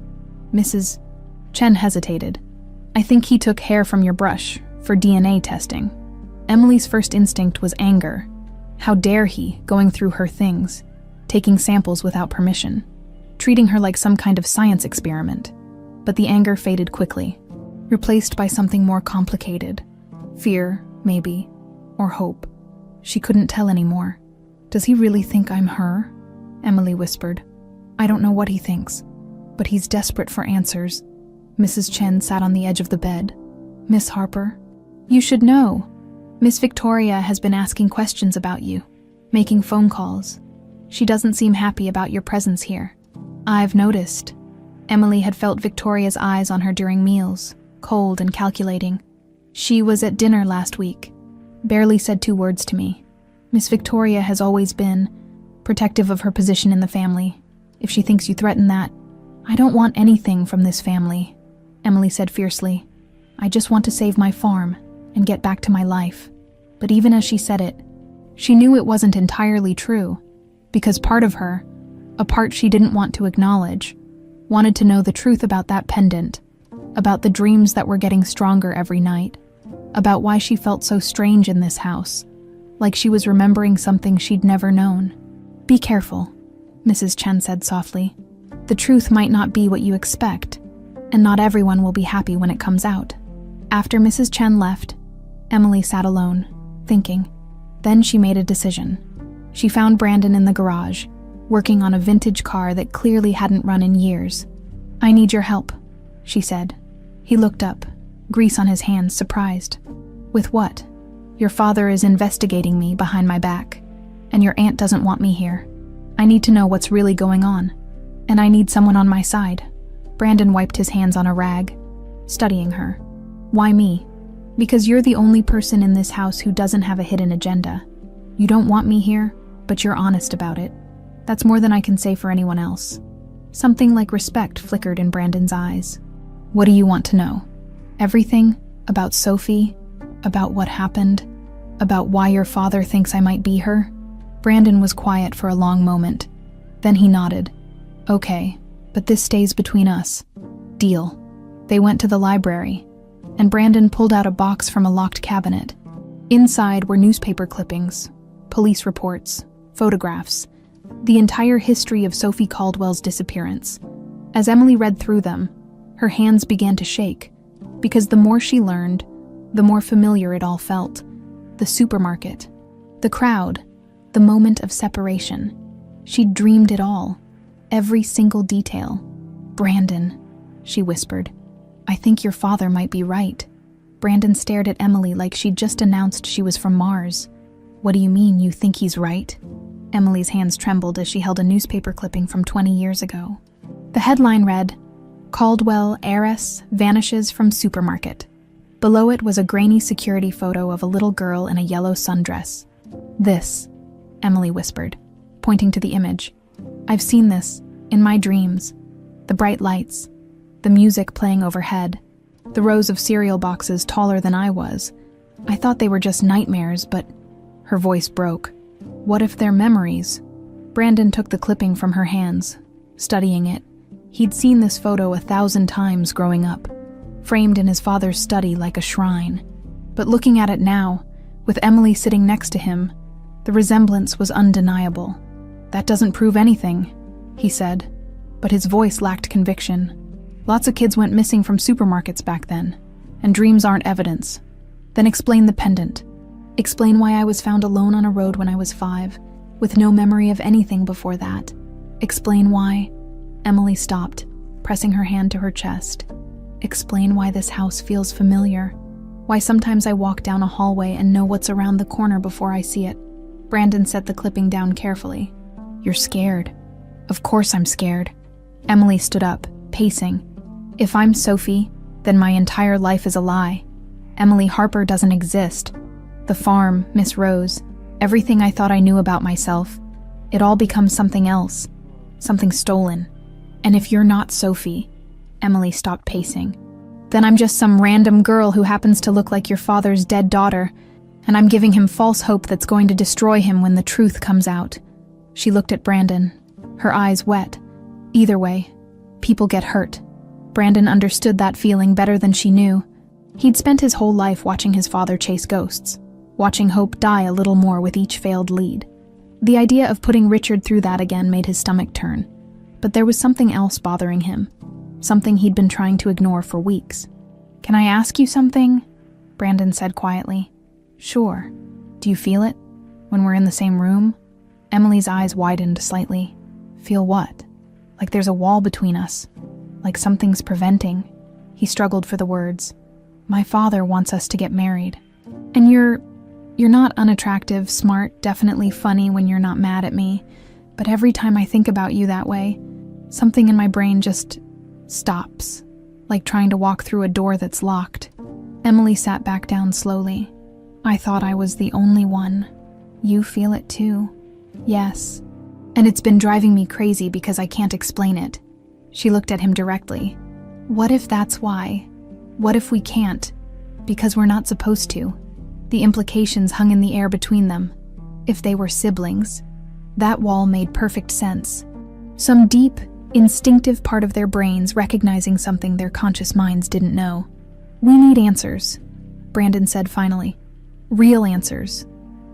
S1: Mrs. Chen hesitated. I think he took hair from your brush for DNA testing. Emily's first instinct was anger. How dare he, going through her things, taking samples without permission, treating her like some kind of science experiment. But the anger faded quickly, replaced by something more complicated. Fear, maybe, or hope. She couldn't tell anymore. Does he really think I'm her? Emily whispered. I don't know what he thinks, but he's desperate for answers. Mrs. Chen sat on the edge of the bed. Miss Harper, you should know. Miss Victoria has been asking questions about you, making phone calls. She doesn't seem happy about your presence here. I've noticed. Emily had felt Victoria's eyes on her during meals, cold and calculating. She was at dinner last week, barely said 2 words to me. Miss Victoria has always been protective of her position in the family. If she thinks you threaten that, I don't want anything from this family, Emily said fiercely. I just want to save my farm and get back to my life. But even as she said it, she knew it wasn't entirely true, because part of her, a part she didn't want to acknowledge, wanted to know the truth about that pendant, about the dreams that were getting stronger every night, about why she felt so strange in this house, like she was remembering something she'd never known. Be careful, Mrs. Chen said softly. The truth might not be what you expect, and not everyone will be happy when it comes out. After Mrs. Chen left, Emily sat alone, thinking. Then she made a decision. She found Brandon in the garage, working on a vintage car that clearly hadn't run in years. I need your help, she said. He looked up, grease on his hands, surprised. With what? Your father is investigating me behind my back, and your aunt doesn't want me here. I need to know what's really going on, and I need someone on my side. Brandon wiped his hands on a rag, studying her. Why me? Because you're the only person in this house who doesn't have a hidden agenda. You don't want me here, but you're honest about it. That's more than I can say for anyone else. Something like respect flickered in Brandon's eyes. What do you want to know? Everything? About Sophie? About what happened? About why your father thinks I might be her? Brandon was quiet for a long moment. Then he nodded. Okay, but this stays between us. Deal. They went to the library, and Brandon pulled out a box from a locked cabinet. Inside were newspaper clippings, police reports, photographs, the entire history of Sophie Caldwell's disappearance. As Emily read through them, her hands began to shake, because the more she learned, the more familiar it all felt. The supermarket, the crowd, the moment of separation. She'd dreamed it all, every single detail. Brandon, she whispered. I think your father might be right. Brandon stared at Emily like she'd just announced she was from Mars. What do you mean, you think he's right? Emily's hands trembled as she held a newspaper clipping from 20 years ago. The headline read, Caldwell heiress vanishes from supermarket. Below it was a grainy security photo of a little girl in a yellow sundress. This, Emily whispered, pointing to the image. I've seen this, in my dreams. The bright lights, the music playing overhead, the rows of cereal boxes taller than I was. I thought they were just nightmares, but her voice broke. What if they're memories? Brandon took the clipping from her hands, studying it. He'd seen this photo 1,000 times growing up, framed in his father's study like a shrine. But looking at it now, with Emily sitting next to him, the resemblance was undeniable. That doesn't prove anything, he said, but his voice lacked conviction. Lots of kids went missing from supermarkets back then, and dreams aren't evidence. Then explain the pendant. Explain why I was found alone on a road when I was 5, with no memory of anything before that. Explain why. Emily stopped, pressing her hand to her chest. Explain why this house feels familiar. Why sometimes I walk down a hallway and know what's around the corner before I see it. Brandon set the clipping down carefully. You're scared. Of course I'm scared. Emily stood up, pacing. If I'm Sophie, then my entire life is a lie. Emily Harper doesn't exist. The farm, Miss Rose, everything I thought I knew about myself, it all becomes something else, something stolen. And if you're not Sophie, Emily stopped pacing, then I'm just some random girl who happens to look like your father's dead daughter, and I'm giving him false hope that's going to destroy him when the truth comes out. She looked at Brandon, her eyes wet. Either way, people get hurt. Brandon understood that feeling better than she knew. He'd spent his whole life watching his father chase ghosts, watching hope die a little more with each failed lead. The idea of putting Richard through that again made his stomach turn. But there was something else bothering him, something he'd been trying to ignore for weeks. Can I ask you something? Brandon said quietly. Sure. Do you feel it? When we're in the same room? Emily's eyes widened slightly. Feel what? Like there's a wall between us. Like something's preventing. He struggled for the words. My father wants us to get married. And you're not unattractive, smart, definitely funny when you're not mad at me. But every time I think about you that way, something in my brain just stops. Like trying to walk through a door that's locked. Emily sat back down slowly. I thought I was the only one. You feel it too. Yes. And it's been driving me crazy because I can't explain it. She looked at him directly. What if that's why? What if we can't? Because we're not supposed to. The implications hung in the air between them. If they were siblings, that wall made perfect sense. Some deep, instinctive part of their brains recognizing something their conscious minds didn't know. We need answers, Brandon said finally. Real answers.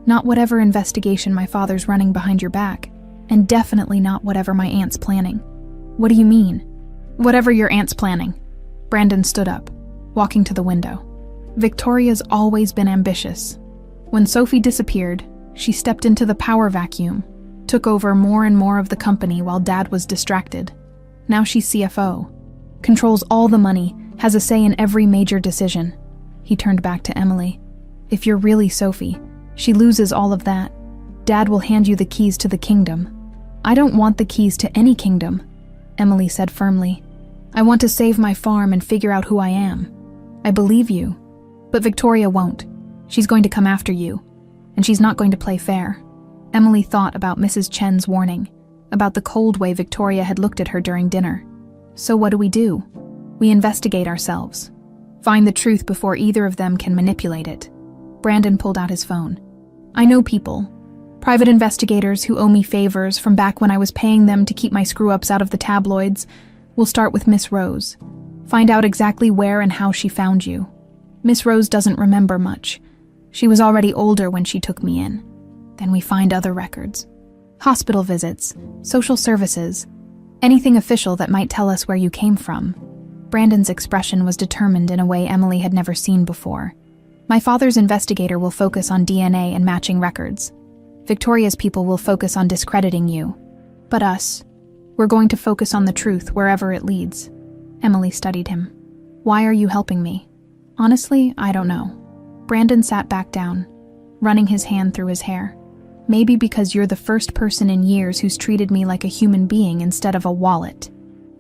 S1: Not whatever investigation my father's running behind your back, and definitely not whatever my aunt's planning. What do you mean? Whatever your aunt's planning. Brandon stood up, walking to the window. Victoria's always been ambitious. When Sophie disappeared, she stepped into the power vacuum, took over more and more of the company while Dad was distracted. Now she's CFO, controls all the money, has a say in every major decision. He turned back to Emily. If you're really Sophie, she loses all of that. Dad will hand you the keys to the kingdom. I don't want the keys to any kingdom, Emily said firmly. I want to save my farm and figure out who I am. I believe you. But Victoria won't. She's going to come after you. And she's not going to play fair. Emily thought about Mrs. Chen's warning, about the cold way Victoria had looked at her during dinner. So what do? We investigate ourselves. Find the truth before either of them can manipulate it. Brandon pulled out his phone. I know people. Private investigators who owe me favors from back when I was paying them to keep my screw-ups out of the tabloids. We'll start with Miss Rose. Find out exactly where and how she found you. Miss Rose doesn't remember much. She was already older when she took me in. Then we find other records. Hospital visits, social services, anything official that might tell us where you came from. Brandon's expression was determined in a way Emily had never seen before. My father's investigator will focus on DNA and matching records. Victoria's people will focus on discrediting you. But us, we're going to focus on the truth wherever it leads. Emily studied him. Why are you helping me? Honestly, I don't know. Brandon sat back down, running his hand through his hair. Maybe because you're the first person in years who's treated me like a human being instead of a wallet.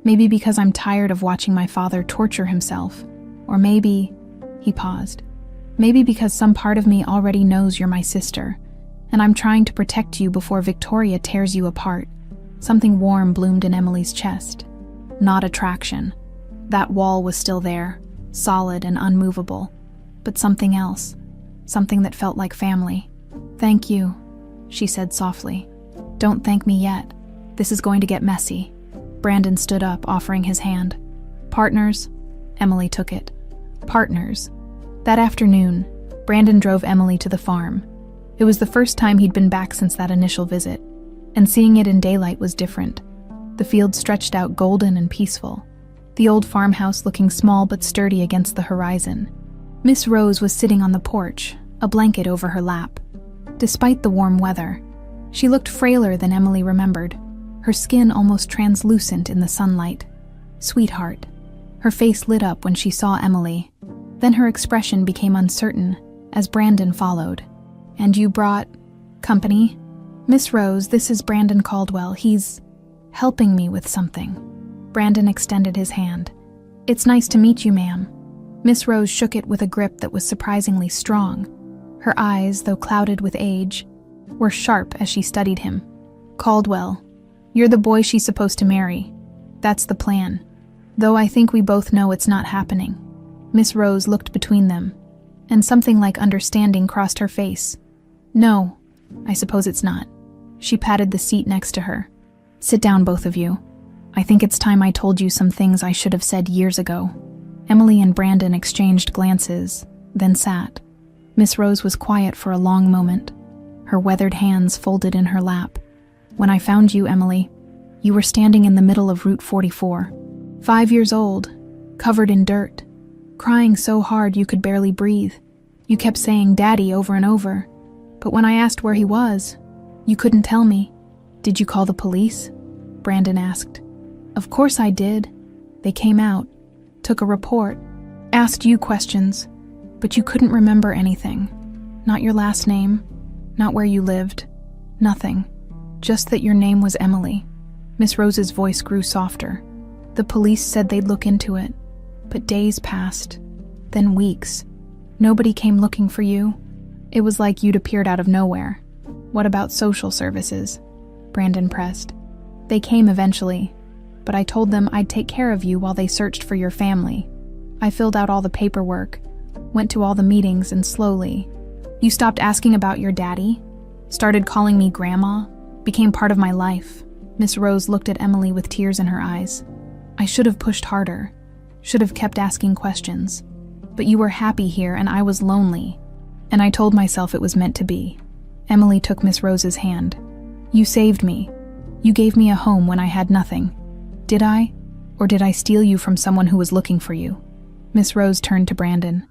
S1: Maybe because I'm tired of watching my father torture himself. Or maybe, he paused, maybe because some part of me already knows you're my sister, and I'm trying to protect you before Victoria tears you apart. Something warm bloomed in Emily's chest. Not attraction. That wall was still there, solid and unmovable. But something else. Something that felt like family. Thank you, she said softly. Don't thank me yet. This is going to get messy. Brandon stood up, offering his hand. Partners? Emily took it. Partners. That afternoon, Brandon drove Emily to the farm. It was the first time he'd been back since that initial visit, and seeing it in daylight was different. The field stretched out golden and peaceful, the old farmhouse looking small but sturdy against the horizon. Miss Rose was sitting on the porch, a blanket over her lap. Despite the warm weather, She looked frailer than Emily remembered, her skin almost translucent in the sunlight. Sweetheart. Her face lit up when she saw Emily. Then her expression became uncertain as Brandon followed. And you brought company? Miss Rose, this is Brandon Caldwell. He's helping me with something. Brandon extended his hand. It's nice to meet you, ma'am. Miss Rose shook it with a grip that was surprisingly strong. Her eyes, though clouded with age, were sharp as she studied him. Caldwell, you're the boy she's supposed to marry. That's the plan. Though I think we both know it's not happening. Miss Rose looked between them, and something like understanding crossed her face. No, I suppose it's not. She patted the seat next to her. Sit down, both of you. I think it's time I told you some things I should have said years ago. Emily and Brandon exchanged glances, then sat. Miss Rose was quiet for a long moment, her weathered hands folded in her lap. When I found you, Emily, you were standing in the middle of Route 44, 5 years old, covered in dirt, crying so hard you could barely breathe. You kept saying Daddy over and over, but when I asked where he was, you couldn't tell me. Did you call the police? Brandon asked. Of course I did. They came out, took a report, asked you questions, but you couldn't remember anything. Not your last name, not where you lived, nothing. Just that your name was Emily. Miss Rose's voice grew softer. The police said they'd look into it, but days passed, then weeks. Nobody came looking for you. It was like you'd appeared out of nowhere. What about social services? Brandon pressed. They came eventually, but I told them I'd take care of you while they searched for your family. I filled out all the paperwork, went to all the meetings, and slowly, you stopped asking about your daddy, started calling me Grandma, became part of my life. Miss Rose looked at Emily with tears in her eyes. I should have pushed harder, should have kept asking questions. But you were happy here and I was lonely, and I told myself it was meant to be. Emily took Miss Rose's hand. You saved me. You gave me a home when I had nothing. Did I? Or did I steal you from someone who was looking for you? Miss Rose turned to Brandon.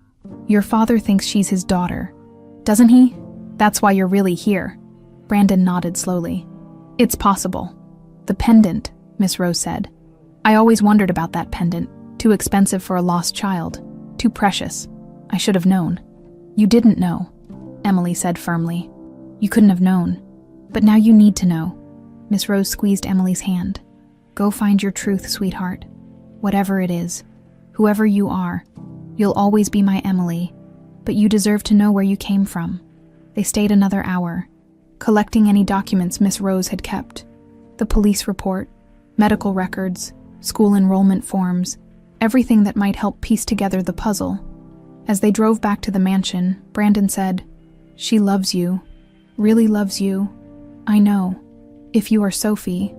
S1: Your father thinks she's his daughter. Doesn't he? That's why you're really here. Brandon nodded slowly. It's possible. The pendant, Miss Rose said. I always wondered about that pendant. Too expensive for a lost child. Too precious. I should have known. You didn't know, Emily said firmly. You couldn't have known. But now you need to know. Miss Rose squeezed Emily's hand. Go find your truth, sweetheart. Whatever it is, whoever you are, you'll always be my Emily, but you deserve to know where you came from. They stayed another hour, collecting any documents Miss Rose had kept. The police report, medical records, school enrollment forms, everything that might help piece together the puzzle. As they drove back to the mansion, Brandon said, She loves you, really loves you. I know. If you are Sophie,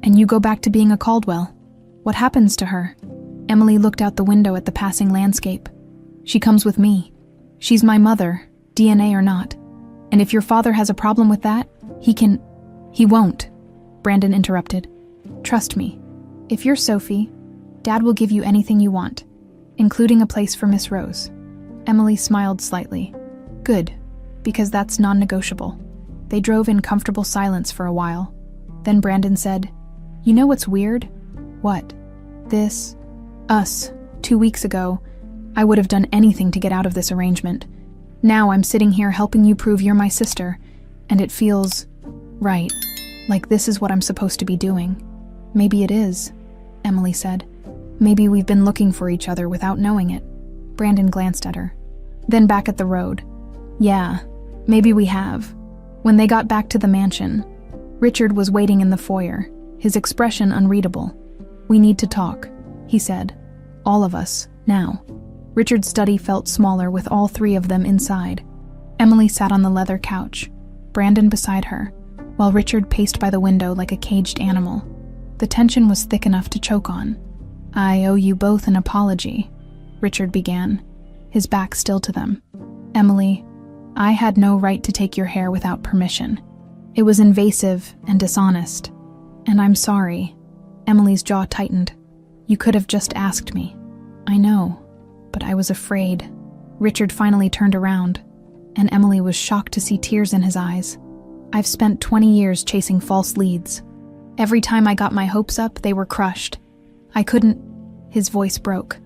S1: and you go back to being a Caldwell, what happens to her? Emily looked out the window at the passing landscape. She comes with me. She's my mother, DNA or not. And if your father has a problem with that, he won't. Brandon interrupted. Trust me. If you're Sophie, Dad will give you anything you want, including a place for Miss Rose. Emily smiled slightly. Good, because that's non-negotiable. They drove in comfortable silence for a while. Then Brandon said, You know what's weird? What? This? Us. 2 weeks ago, I would have done anything to get out of this arrangement. Now I'm sitting here helping you prove you're my sister, and it feels right, like this is what I'm supposed to be doing. Maybe it is, Emily said. Maybe we've been looking for each other without knowing it. Brandon glanced at her. Then back at the road. Yeah, maybe we have. When they got back to the mansion, Richard was waiting in the foyer, his expression unreadable. We need to talk, he said. All of us, now. Richard's study felt smaller with all three of them inside. Emily sat on the leather couch, Brandon beside her, while Richard paced by the window like a caged animal. The tension was thick enough to choke on. I owe you both an apology, Richard began, his back still to them. Emily, I had no right to take your hair without permission. It was invasive and dishonest. And I'm sorry. Emily's jaw tightened. You could have just asked me. I know, but I was afraid. Richard finally turned around, and Emily was shocked to see tears in his eyes. I've spent 20 years chasing false leads. Every time I got my hopes up, they were crushed. I couldn't..." His voice broke.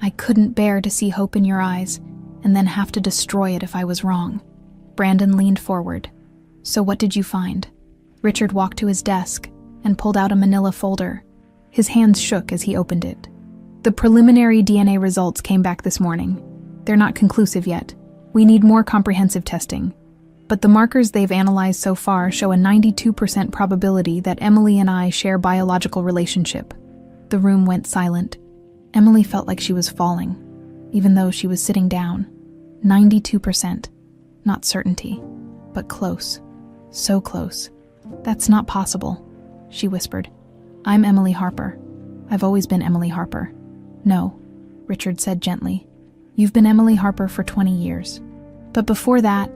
S1: "I couldn't bear to see hope in your eyes, and then have to destroy it if I was wrong." Brandon leaned forward. "So what did you find?" Richard walked to his desk and pulled out a manila folder. His hands shook as he opened it. "The preliminary DNA results came back this morning. They're not conclusive yet. We need more comprehensive testing. But the markers they've analyzed so far show a 92% probability that Emily and I share biological relationship." The room went silent. Emily felt like she was falling, even though she was sitting down. 92%. Not certainty, but close. So close. "That's not possible," she whispered. "I'm Emily Harper. I've always been Emily Harper." "No," Richard said gently. "You've been Emily Harper for 20 years. But before that,"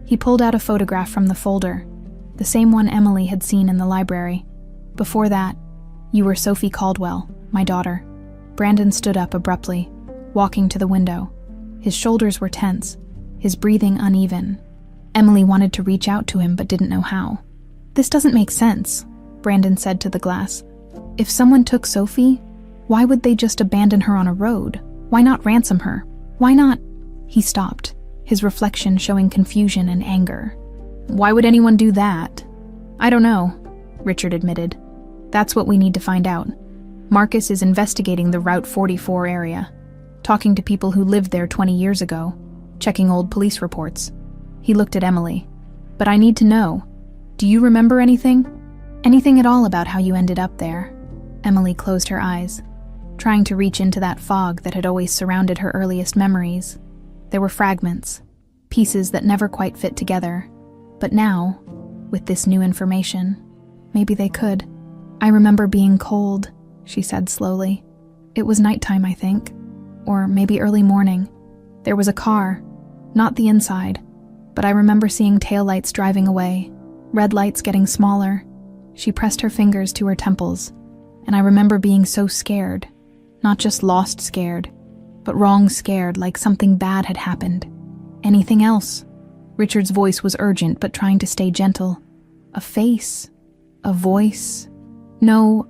S1: he pulled out a photograph from the folder, the same one Emily had seen in the library. "Before that, you were Sophie Caldwell, my daughter." Brandon stood up abruptly, walking to the window. His shoulders were tense, his breathing uneven. Emily wanted to reach out to him but didn't know how. "This doesn't make sense," Brandon said to the glass. "If someone took Sophie, why would they just abandon her on a road? Why not ransom her? Why not—" He stopped, his reflection showing confusion and anger. "Why would anyone do that?" "I don't know," Richard admitted. "That's what we need to find out. Marcus is investigating the Route 44 area, talking to people who lived there 20 years ago, checking old police reports." He looked at Emily. "But I need to know. Do you remember anything? Anything at all about how you ended up there?" Emily closed her eyes, trying to reach into that fog that had always surrounded her earliest memories. There were fragments, pieces that never quite fit together. But now, with this new information, maybe they could. "I remember being cold," she said slowly. "It was nighttime, I think. Or maybe early morning. There was a car, not the inside, but I remember seeing taillights driving away, red lights getting smaller." She pressed her fingers to her temples, "And I remember being so scared. Not just lost scared, but wrong scared, like something bad had happened." "Anything else?" Richard's voice was urgent but trying to stay gentle. "A face? A voice?" "No,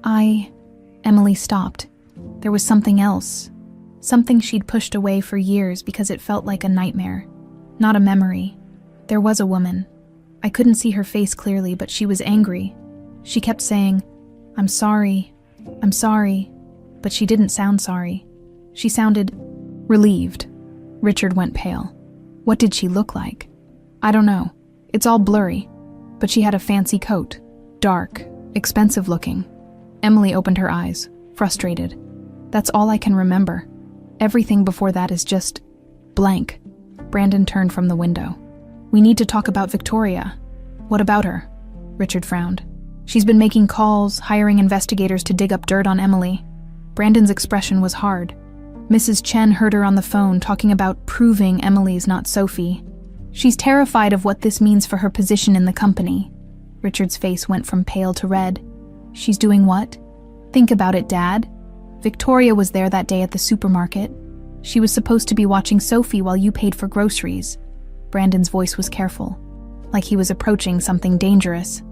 S1: Emily stopped. There was something else. Something she'd pushed away for years because it felt like a nightmare, not a memory. There was a woman. I couldn't see her face clearly, but she was angry. She kept saying, 'I'm sorry, I'm sorry,' but she didn't sound sorry. She sounded relieved." Richard went pale. "What did she look like?" "I don't know. It's all blurry. But she had a fancy coat. Dark, expensive looking." Emily opened her eyes, frustrated. "That's all I can remember. Everything before that is just blank." Brandon turned from the window. "We need to talk about Victoria." "What about her?" Richard frowned. "She's been making calls, hiring investigators to dig up dirt on Emily." Brandon's expression was hard. "Mrs. Chen heard her on the phone talking about proving Emily's not Sophie. She's terrified of what this means for her position in the company." Richard's face went from pale to red. "She's doing what?" "Think about it, Dad. Victoria was there that day at the supermarket. She was supposed to be watching Sophie while you paid for groceries." Brandon's voice was careful, like he was approaching something dangerous.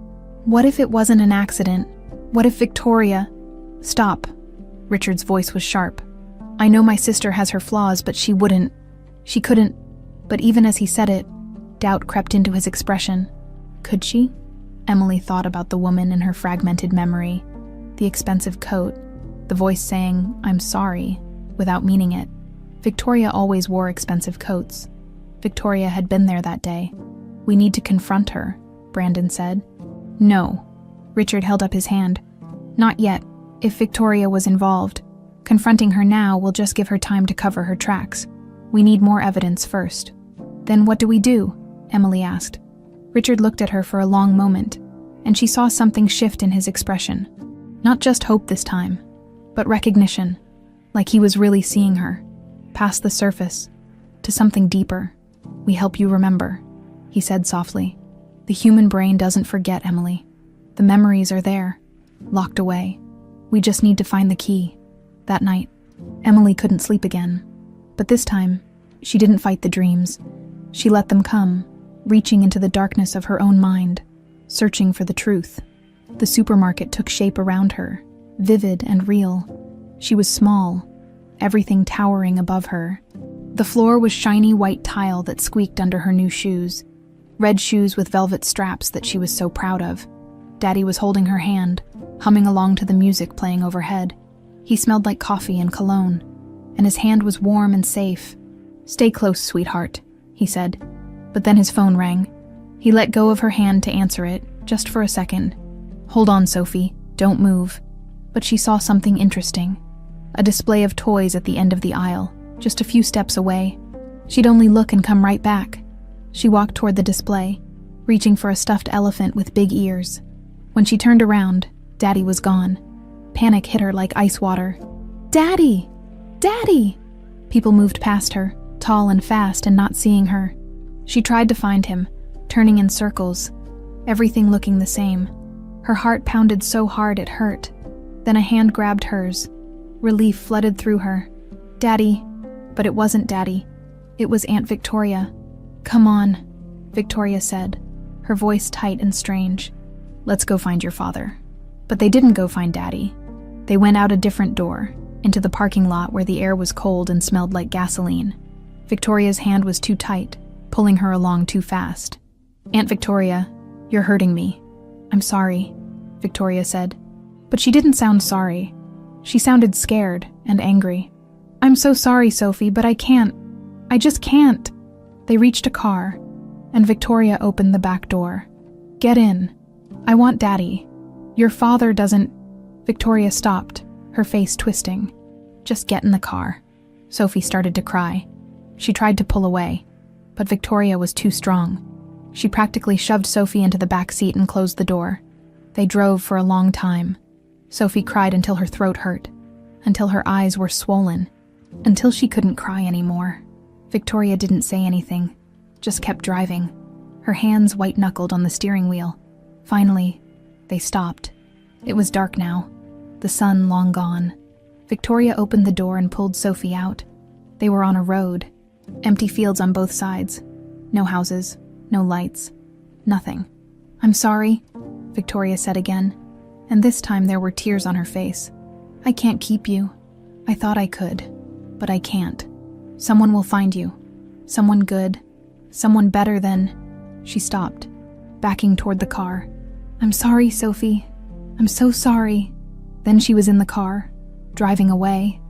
S1: "What if it wasn't an accident? What if Victoria—" "Stop." Richard's voice was sharp. "I know my sister has her flaws, but she couldn't." But even as he said it, doubt crept into his expression. Could she? Emily thought about the woman in her fragmented memory, the expensive coat, the voice saying, "I'm sorry," without meaning it. Victoria always wore expensive coats. Victoria had been there that day. "We need to confront her," Brandon said. "No." Richard held up his hand. "Not yet. If Victoria was involved, confronting her now will just give her time to cover her tracks. We need more evidence first." "Then what do we do?" Emily asked. Richard looked at her for a long moment, and she saw something shift in his expression. Not just hope this time, but recognition, like he was really seeing her, past the surface, to something deeper. "We help you remember," he said softly. "The human brain doesn't forget, Emily. The memories are there, locked away. We just need to find the key." That night, Emily couldn't sleep again. But this time, she didn't fight the dreams. She let them come, reaching into the darkness of her own mind. searching for the truth. The supermarket took shape around her, vivid and real. She was small, everything towering above her. The floor was shiny white tile that squeaked under her new shoes, red shoes with velvet straps that she was so proud of. Daddy was holding her hand, humming along to the music playing overhead. He smelled like coffee and cologne, and his hand was warm and safe. "Stay close, sweetheart," he said. But then his phone rang. He let go of her hand to answer it, just for a second. "Hold on, Sophie, don't move." But she saw something interesting. A display of toys at the end of the aisle, just a few steps away. She'd only look and come right back. She walked toward the display, reaching for a stuffed elephant with big ears. When she turned around, Daddy was gone. Panic hit her like ice water. "Daddy! Daddy!" People moved past her, tall and fast, and not seeing her. She tried to find him, turning in circles, everything looking the same. Her heart pounded so hard it hurt. Then a hand grabbed hers. Relief flooded through her. "Daddy." But it wasn't Daddy. It was Aunt Victoria. "Come on," Victoria said, her voice tight and strange. "Let's go find your father." But they didn't go find Daddy. They went out a different door, into the parking lot where the air was cold and smelled like gasoline. Victoria's hand was too tight, pulling her along too fast. "Aunt Victoria, you're hurting me." "I'm sorry," Victoria said. But she didn't sound sorry. She sounded scared and angry. "I'm so sorry, Sophie, but I can't. I just can't." They reached a car, and Victoria opened the back door. "Get in. I want Daddy. Your father doesn't—" Victoria stopped, her face twisting. "Just get in the car." Sophie started to cry. She tried to pull away, but Victoria was too strong. She practically shoved Sophie into the back seat and closed the door. They drove for a long time. Sophie cried until her throat hurt, until her eyes were swollen, until she couldn't cry anymore. Victoria didn't say anything, just kept driving, her hands white-knuckled on the steering wheel. Finally, they stopped. It was dark now, the sun long gone. Victoria opened the door and pulled Sophie out. They were on a road, empty fields on both sides. No houses, no lights, nothing. "I'm sorry," Victoria said again, and this time there were tears on her face. "I can't keep you. I thought I could, but I can't. Someone will find you. Someone good. Someone better than—" She stopped, backing toward the car. "I'm sorry, Sophie. I'm so sorry." Then she was in the car, driving away.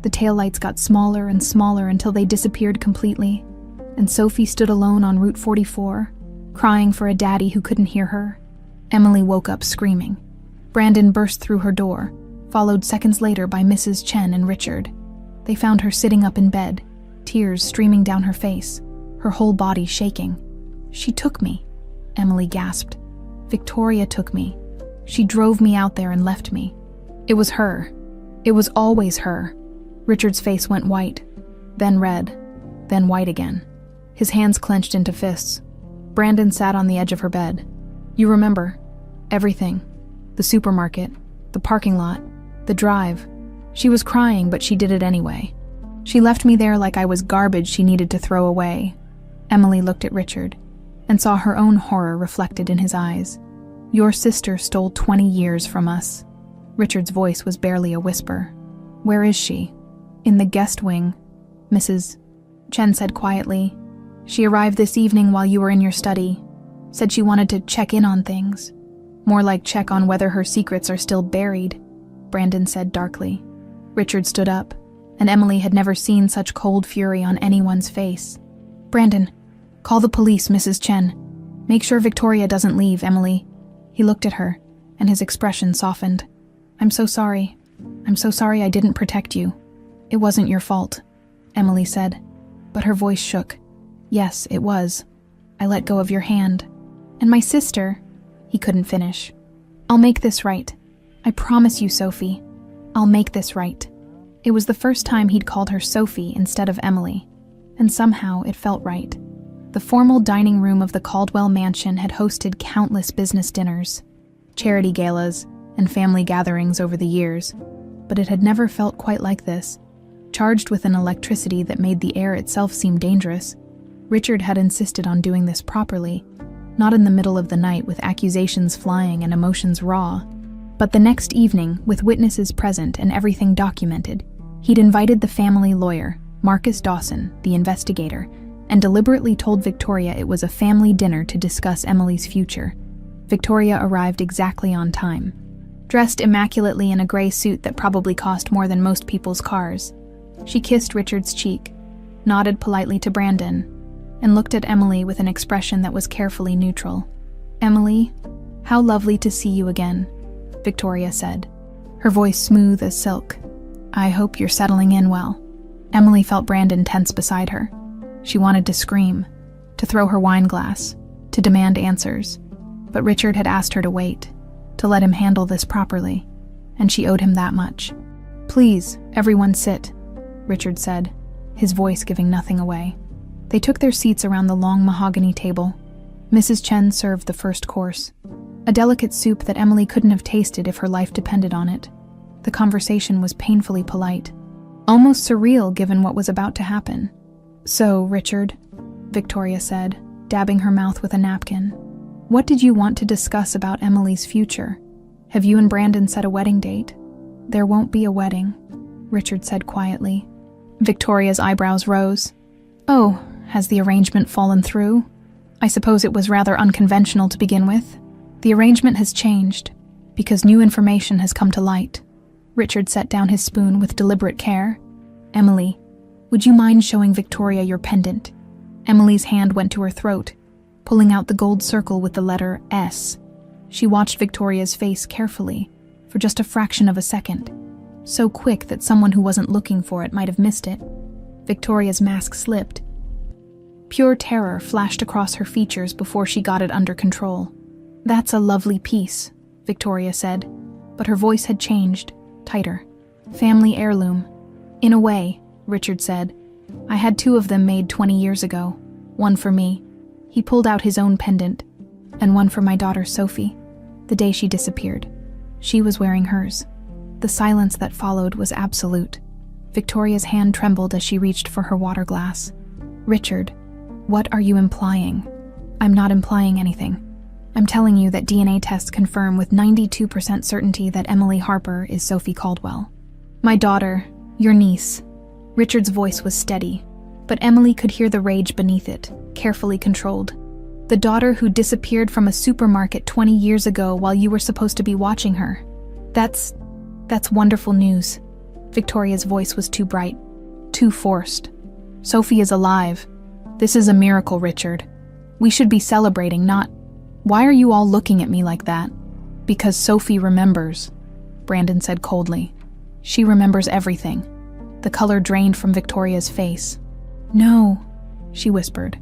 S1: The taillights got smaller and smaller until they disappeared completely, and Sophie stood alone on Route 44, crying for a daddy who couldn't hear her. Emily woke up screaming. Brandon burst through her door, followed seconds later by Mrs. Chen and Richard. They found her sitting up in bed, tears streaming down her face, her whole body shaking. "She took me," Emily gasped. "Victoria took me. She drove me out there and left me. It was her. It was always her." Richard's face went white, then red, then white again. His hands clenched into fists. Brandon sat on the edge of her bed. "You remember everything. The supermarket, the parking lot, the drive." She was crying, but she did it anyway. "She left me there like I was garbage she needed to throw away." Emily looked at Richard and saw her own horror reflected in his eyes. "Your sister stole 20 years from us." Richard's voice was barely a whisper. "Where is she?" "In the guest wing," Mrs. Chen said quietly. "She arrived this evening while you were in your study. Said she wanted to check in on things. More like check on whether her secrets are still buried," Brandon said darkly. Richard stood up, and Emily had never seen such cold fury on anyone's face. "Brandon, call the police, Mrs. Chen. Make sure Victoria doesn't leave, Emily." He looked at her, and his expression softened. "I'm so sorry. I'm so sorry I didn't protect you." "It wasn't your fault," Emily said, but her voice shook. "Yes, it was. I let go of your hand. And my sister—" He couldn't finish. "I'll make this right. I promise you, Sophie. I'll make this right." It was the first time he'd called her Sophie instead of Emily, and somehow it felt right. The formal dining room of the Caldwell mansion had hosted countless business dinners, charity galas, and family gatherings over the years, but it had never felt quite like this, charged with an electricity that made the air itself seem dangerous. Richard had insisted on doing this properly, not in the middle of the night with accusations flying and emotions raw. But the next evening, with witnesses present and everything documented, he'd invited the family lawyer, Marcus Dawson, the investigator, and deliberately told Victoria it was a family dinner to discuss Emily's future. Victoria arrived exactly on time, dressed immaculately in a gray suit that probably cost more than most people's cars. She kissed Richard's cheek, nodded politely to Brandon, and looked at Emily with an expression that was carefully neutral. "Emily, how lovely to see you again," Victoria said, her voice smooth as silk. "I hope you're settling in well." Emily felt Brandon tense beside her. She wanted to scream, to throw her wine glass, to demand answers. But Richard had asked her to wait, to let him handle this properly, and she owed him that much. "Please, everyone sit," Richard said, his voice giving nothing away. They took their seats around the long mahogany table. Mrs. Chen served the first course, a delicate soup that Emily couldn't have tasted if her life depended on it. The conversation was painfully polite, almost surreal given what was about to happen. "So, Richard," Victoria said, dabbing her mouth with a napkin, "what did you want to discuss about Emily's future? Have you and Brandon set a wedding date?" "There won't be a wedding," Richard said quietly. Victoria's eyebrows rose. "Oh, has the arrangement fallen through? I suppose it was rather unconventional to begin with." "The arrangement has changed, because new information has come to light." Richard set down his spoon with deliberate care. "Emily, would you mind showing Victoria your pendant?" Emily's hand went to her throat, pulling out the gold circle with the letter S. She watched Victoria's face carefully, for just a fraction of a second, so quick that someone who wasn't looking for it might have missed it. Victoria's mask slipped. Pure terror flashed across her features before she got it under control. "That's a lovely piece," Victoria said, but her voice had changed, tighter. "Family heirloom." "In a way," Richard said. "I had 2 of them made 20 years ago. One for me." He pulled out his own pendant, "and one for my daughter Sophie, the day she disappeared. She was wearing hers." The silence that followed was absolute. Victoria's hand trembled as she reached for her water glass. "Richard, what are you implying?" "I'm not implying anything. I'm telling you that DNA tests confirm with 92% certainty that Emily Harper is Sophie Caldwell. My daughter, your niece." Richard's voice was steady, but Emily could hear the rage beneath it, carefully controlled. "The daughter who disappeared from a supermarket 20 years ago while you were supposed to be watching her. That's wonderful news." Victoria's voice was too bright, too forced. "Sophie is alive. This is a miracle, Richard. We should be celebrating, not—" "Why are you all looking at me like that?" "Because Sophie remembers," Brandon said coldly. "She remembers everything." The color drained from Victoria's face. "No," she whispered.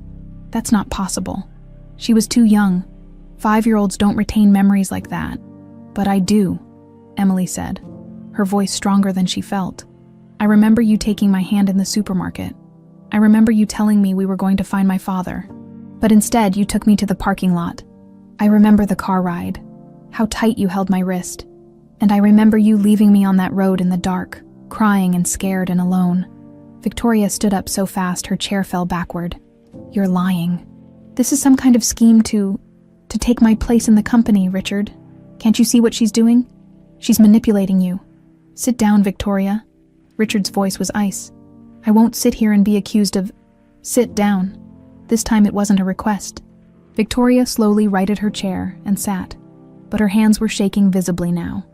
S1: "That's not possible. She was too young. 5-year-olds don't retain memories like that." "But I do," Emily said, her voice stronger than she felt. "I remember you taking my hand in the supermarket. I remember you telling me we were going to find my father. But instead, you took me to the parking lot. I remember the car ride, how tight you held my wrist. And I remember you leaving me on that road in the dark, crying and scared and alone." Victoria stood up so fast her chair fell backward. "You're lying. This is some kind of scheme to take my place in the company, Richard. Can't you see what she's doing? She's manipulating you. Sit down, Victoria." Richard's voice was ice. "I won't sit here and be accused of—" "Sit down." This time it wasn't a request. Victoria slowly righted her chair and sat, but her hands were shaking visibly now.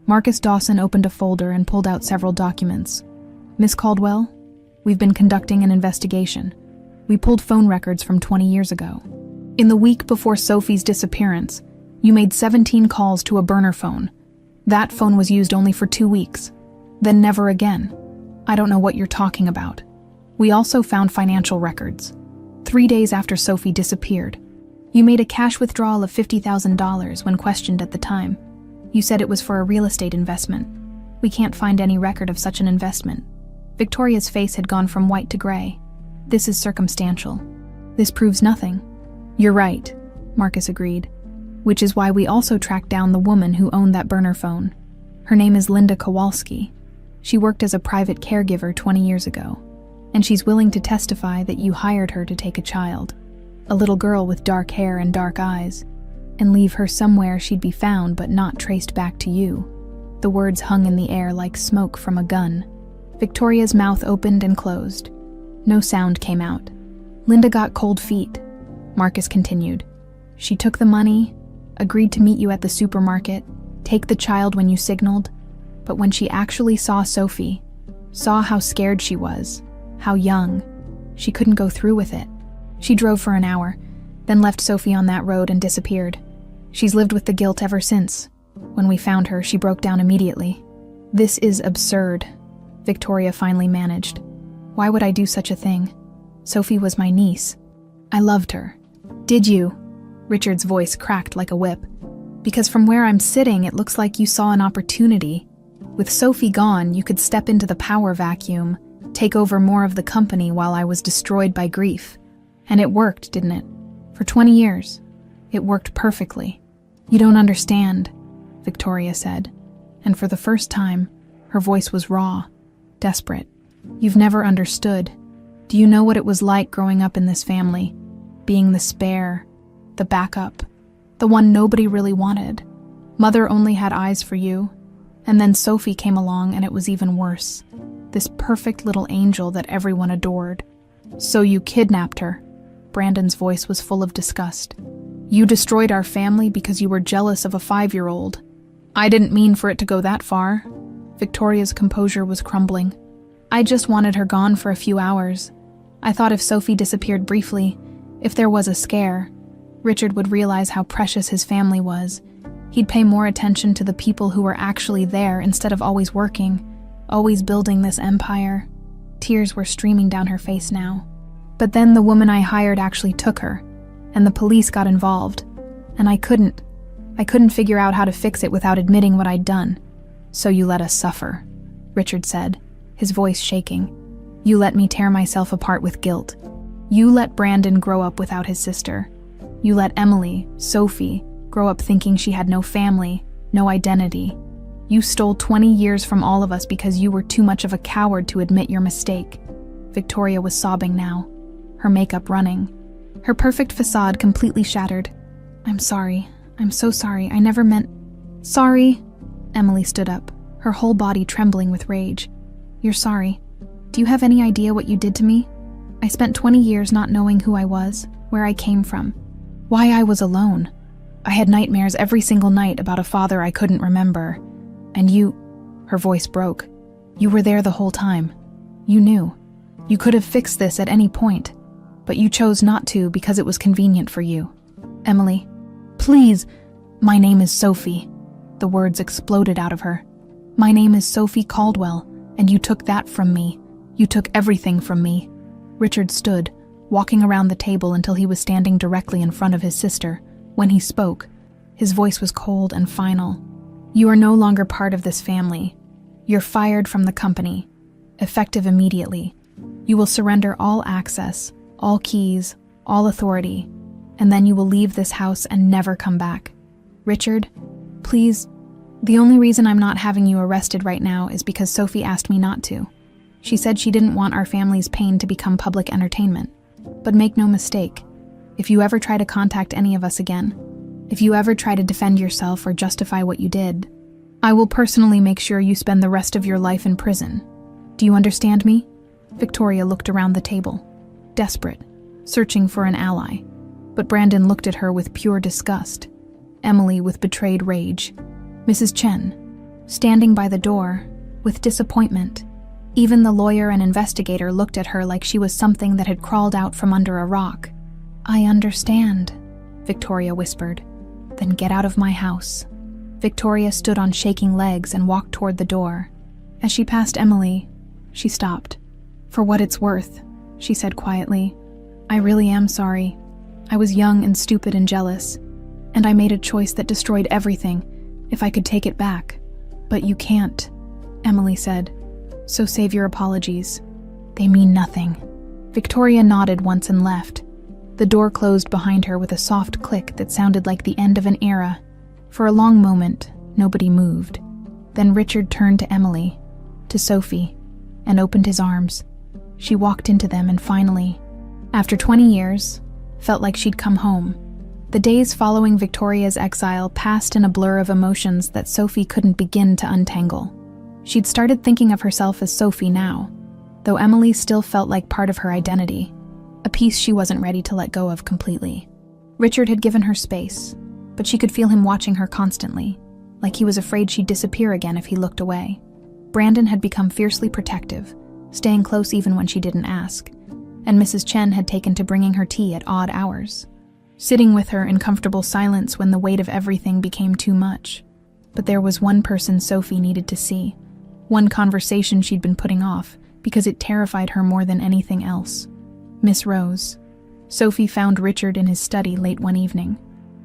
S1: Marcus Dawson opened a folder and pulled out several documents. "Miss Caldwell, we've been conducting an investigation. We pulled phone records from 20 years ago. In the week before Sophie's disappearance, you made 17 calls to a burner phone. That phone was used only for 2 weeks, then never again. I don't know what you're talking about. We also found financial records. 3 days after Sophie disappeared, you made a cash withdrawal of $50,000 when questioned at the time. You said it was for a real estate investment. We can't find any record of such an investment." Victoria's face had gone from white to gray. "This is circumstantial. This proves nothing." "You're right," Marcus agreed. "Which is why we also tracked down the woman who owned that burner phone. Her name is Linda Kowalski. She worked as a private caregiver 20 years ago, and she's willing to testify that you hired her to take a child." a little girl with dark hair and dark eyes, and leave her somewhere she'd be found but not traced back to you. The words hung in the air like smoke from a gun. Victoria's mouth opened and closed. No sound came out. Linda got cold feet. Marcus continued. She took the money, agreed to meet you at the supermarket, take the child when you signaled, but when she actually saw Sophie, saw how scared she was, how young, she couldn't go through with it. She drove for an hour, then left Sophie on that road and disappeared. She's lived with the guilt ever since. When we found her, she broke down immediately. This is absurd, Victoria finally managed. Why would I do such a thing? Sophie was my niece. I loved her. Did you? Richard's voice cracked like a whip. Because from where I'm sitting, it looks like you saw an opportunity. With Sophie gone, you could step into the power vacuum, take over more of the company while I was destroyed by grief. And it worked, didn't it? For 20 years. It worked perfectly. You don't understand, Victoria said. And for the first time, her voice was raw, desperate. You've never understood. Do you know what it was like growing up in this family? Being the spare, the backup, the one nobody really wanted. Mother only had eyes for you. And then Sophie came along and it was even worse. This perfect little angel that everyone adored. So you kidnapped her. Brandon's voice was full of disgust. You destroyed our family because you were jealous of a 5-year-old. I didn't mean for it to go that far. Victoria's composure was crumbling. I just wanted her gone for a few hours. I thought if Sophie disappeared briefly, if there was a scare, Richard would realize how precious his family was. He'd pay more attention to the people who were actually there instead of always working, always building this empire. Tears were streaming down her face now. But then the woman I hired actually took her, and the police got involved, and I couldn't figure out how to fix it without admitting what I'd done. So you let us suffer, Richard said, his voice shaking. You let me tear myself apart with guilt. You let Brandon grow up without his sister. You let Emily, Sophie, grow up thinking she had no family, no identity. You stole 20 years from all of us because you were too much of a coward to admit your mistake. Victoria was sobbing now, her makeup running, her perfect facade completely shattered. I'm sorry. I'm so sorry. I never meant... Sorry. Emily stood up, her whole body trembling with rage. You're sorry. Do you have any idea what you did to me? I spent 20 years not knowing who I was, where I came from, why I was alone. I had nightmares every single night about a father I couldn't remember. And you... Her voice broke. You were there the whole time. You knew. You could have fixed this at any point, but you chose not to because it was convenient for you. Emily, please. My name is Sophie. The words exploded out of her. My name is Sophie Caldwell, and you took that from me. You took everything from me. Richard stood, walking around the table until he was standing directly in front of his sister. When he spoke, his voice was cold and final. You are no longer part of this family. You're fired from the company, effective immediately. You will surrender all access, all keys, all authority, and then you will leave this house and never come back. Richard, please, the only reason I'm not having you arrested right now is because Sophie asked me not to. She said she didn't want our family's pain to become public entertainment. But make no mistake, if you ever try to contact any of us again, if you ever try to defend yourself or justify what you did, I will personally make sure you spend the rest of your life in prison. Do you understand me? Victoria looked around the table, desperate, searching for an ally. But Brandon looked at her with pure disgust. Emily with betrayed rage. Mrs. Chen, standing by the door, with disappointment. Even the lawyer and investigator looked at her like she was something that had crawled out from under a rock. I understand, Victoria whispered. Then get out of my house. Victoria stood on shaking legs and walked toward the door. As she passed Emily, she stopped. For what it's worth, she said quietly, I really am sorry. I was young and stupid and jealous, and I made a choice that destroyed everything, if I could take it back. But you can't, Emily said. So save your apologies. They mean nothing. Victoria nodded once and left. The door closed behind her with a soft click that sounded like the end of an era. For a long moment, nobody moved. Then Richard turned to Emily, to Sophie, and opened his arms. She walked into them and finally, after 20 years, felt like she'd come home. The days following Victoria's exile passed in a blur of emotions that Sophie couldn't begin to untangle. She'd started thinking of herself as Sophie now, though Emily still felt like part of her identity, a piece she wasn't ready to let go of completely. Richard had given her space, but she could feel him watching her constantly, like he was afraid she'd disappear again if he looked away. Brandon had become fiercely protective, staying close even when she didn't ask, and Mrs. Chen had taken to bringing her tea at odd hours, sitting with her in comfortable silence when the weight of everything became too much. But there was one person Sophie needed to see, one conversation she'd been putting off because it terrified her more than anything else. Miss Rose. Sophie found Richard in his study late one evening,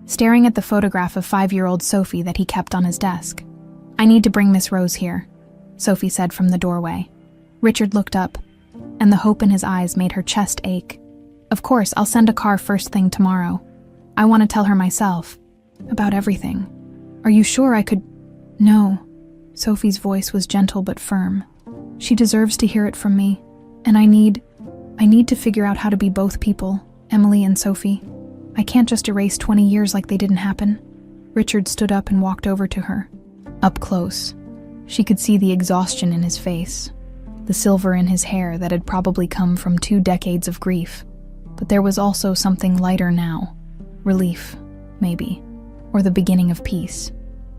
S1: staring at the photograph of 5-year-old Sophie that he kept on his desk. "I need to bring Miss Rose here," Sophie said from the doorway. Richard looked up, and the hope in his eyes made her chest ache. "Of course, I'll send a car first thing tomorrow. I want to tell her myself. About everything. Are you sure I could—" "No." Sophie's voice was gentle but firm. "She deserves to hear it from me, and I need to figure out how to be both people, Emily and Sophie. I can't just erase 20 years like they didn't happen." Richard stood up and walked over to her. Up close, she could see the exhaustion in his face, the silver in his hair that had probably come from 2 decades of grief. But there was also something lighter now. Relief, maybe, or the beginning of peace.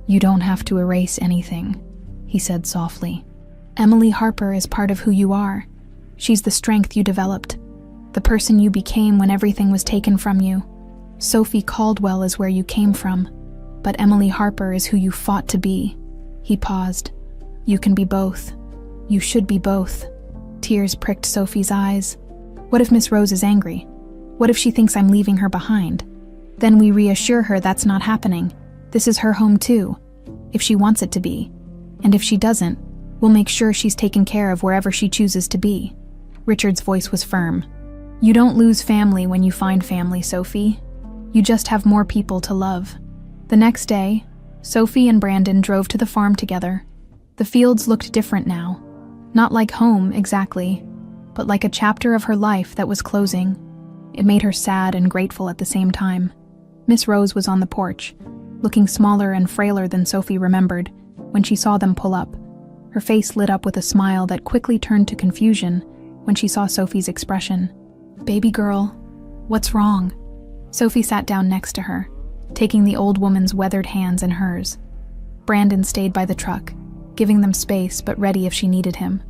S1: "You don't have to erase anything," he said softly. "Emily Harper is part of who you are. She's the strength you developed, the person you became when everything was taken from you. Sophie Caldwell is where you came from, but Emily Harper is who you fought to be." He paused. "You can be both. You should be both." Tears pricked Sophie's eyes. What if Miss Rose is angry? What if she thinks I'm leaving her behind? Then we reassure her that's not happening. This is her home too, if she wants it to be. And if she doesn't, we'll make sure she's taken care of wherever she chooses to be. Richard's voice was firm. "You don't lose family when you find family, Sophie. You just have more people to love." The next day, Sophie and Brandon drove to the farm together. The fields looked different now. Not like home, exactly, but like a chapter of her life that was closing. It made her sad and grateful at the same time. Miss Rose was on the porch, looking smaller and frailer than Sophie remembered, when she saw them pull up. Her face lit up with a smile that quickly turned to confusion when she saw Sophie's expression. "Baby girl, what's wrong?" Sophie sat down next to her, taking the old woman's weathered hands in hers. Brandon stayed by the truck, giving them space but ready if she needed him.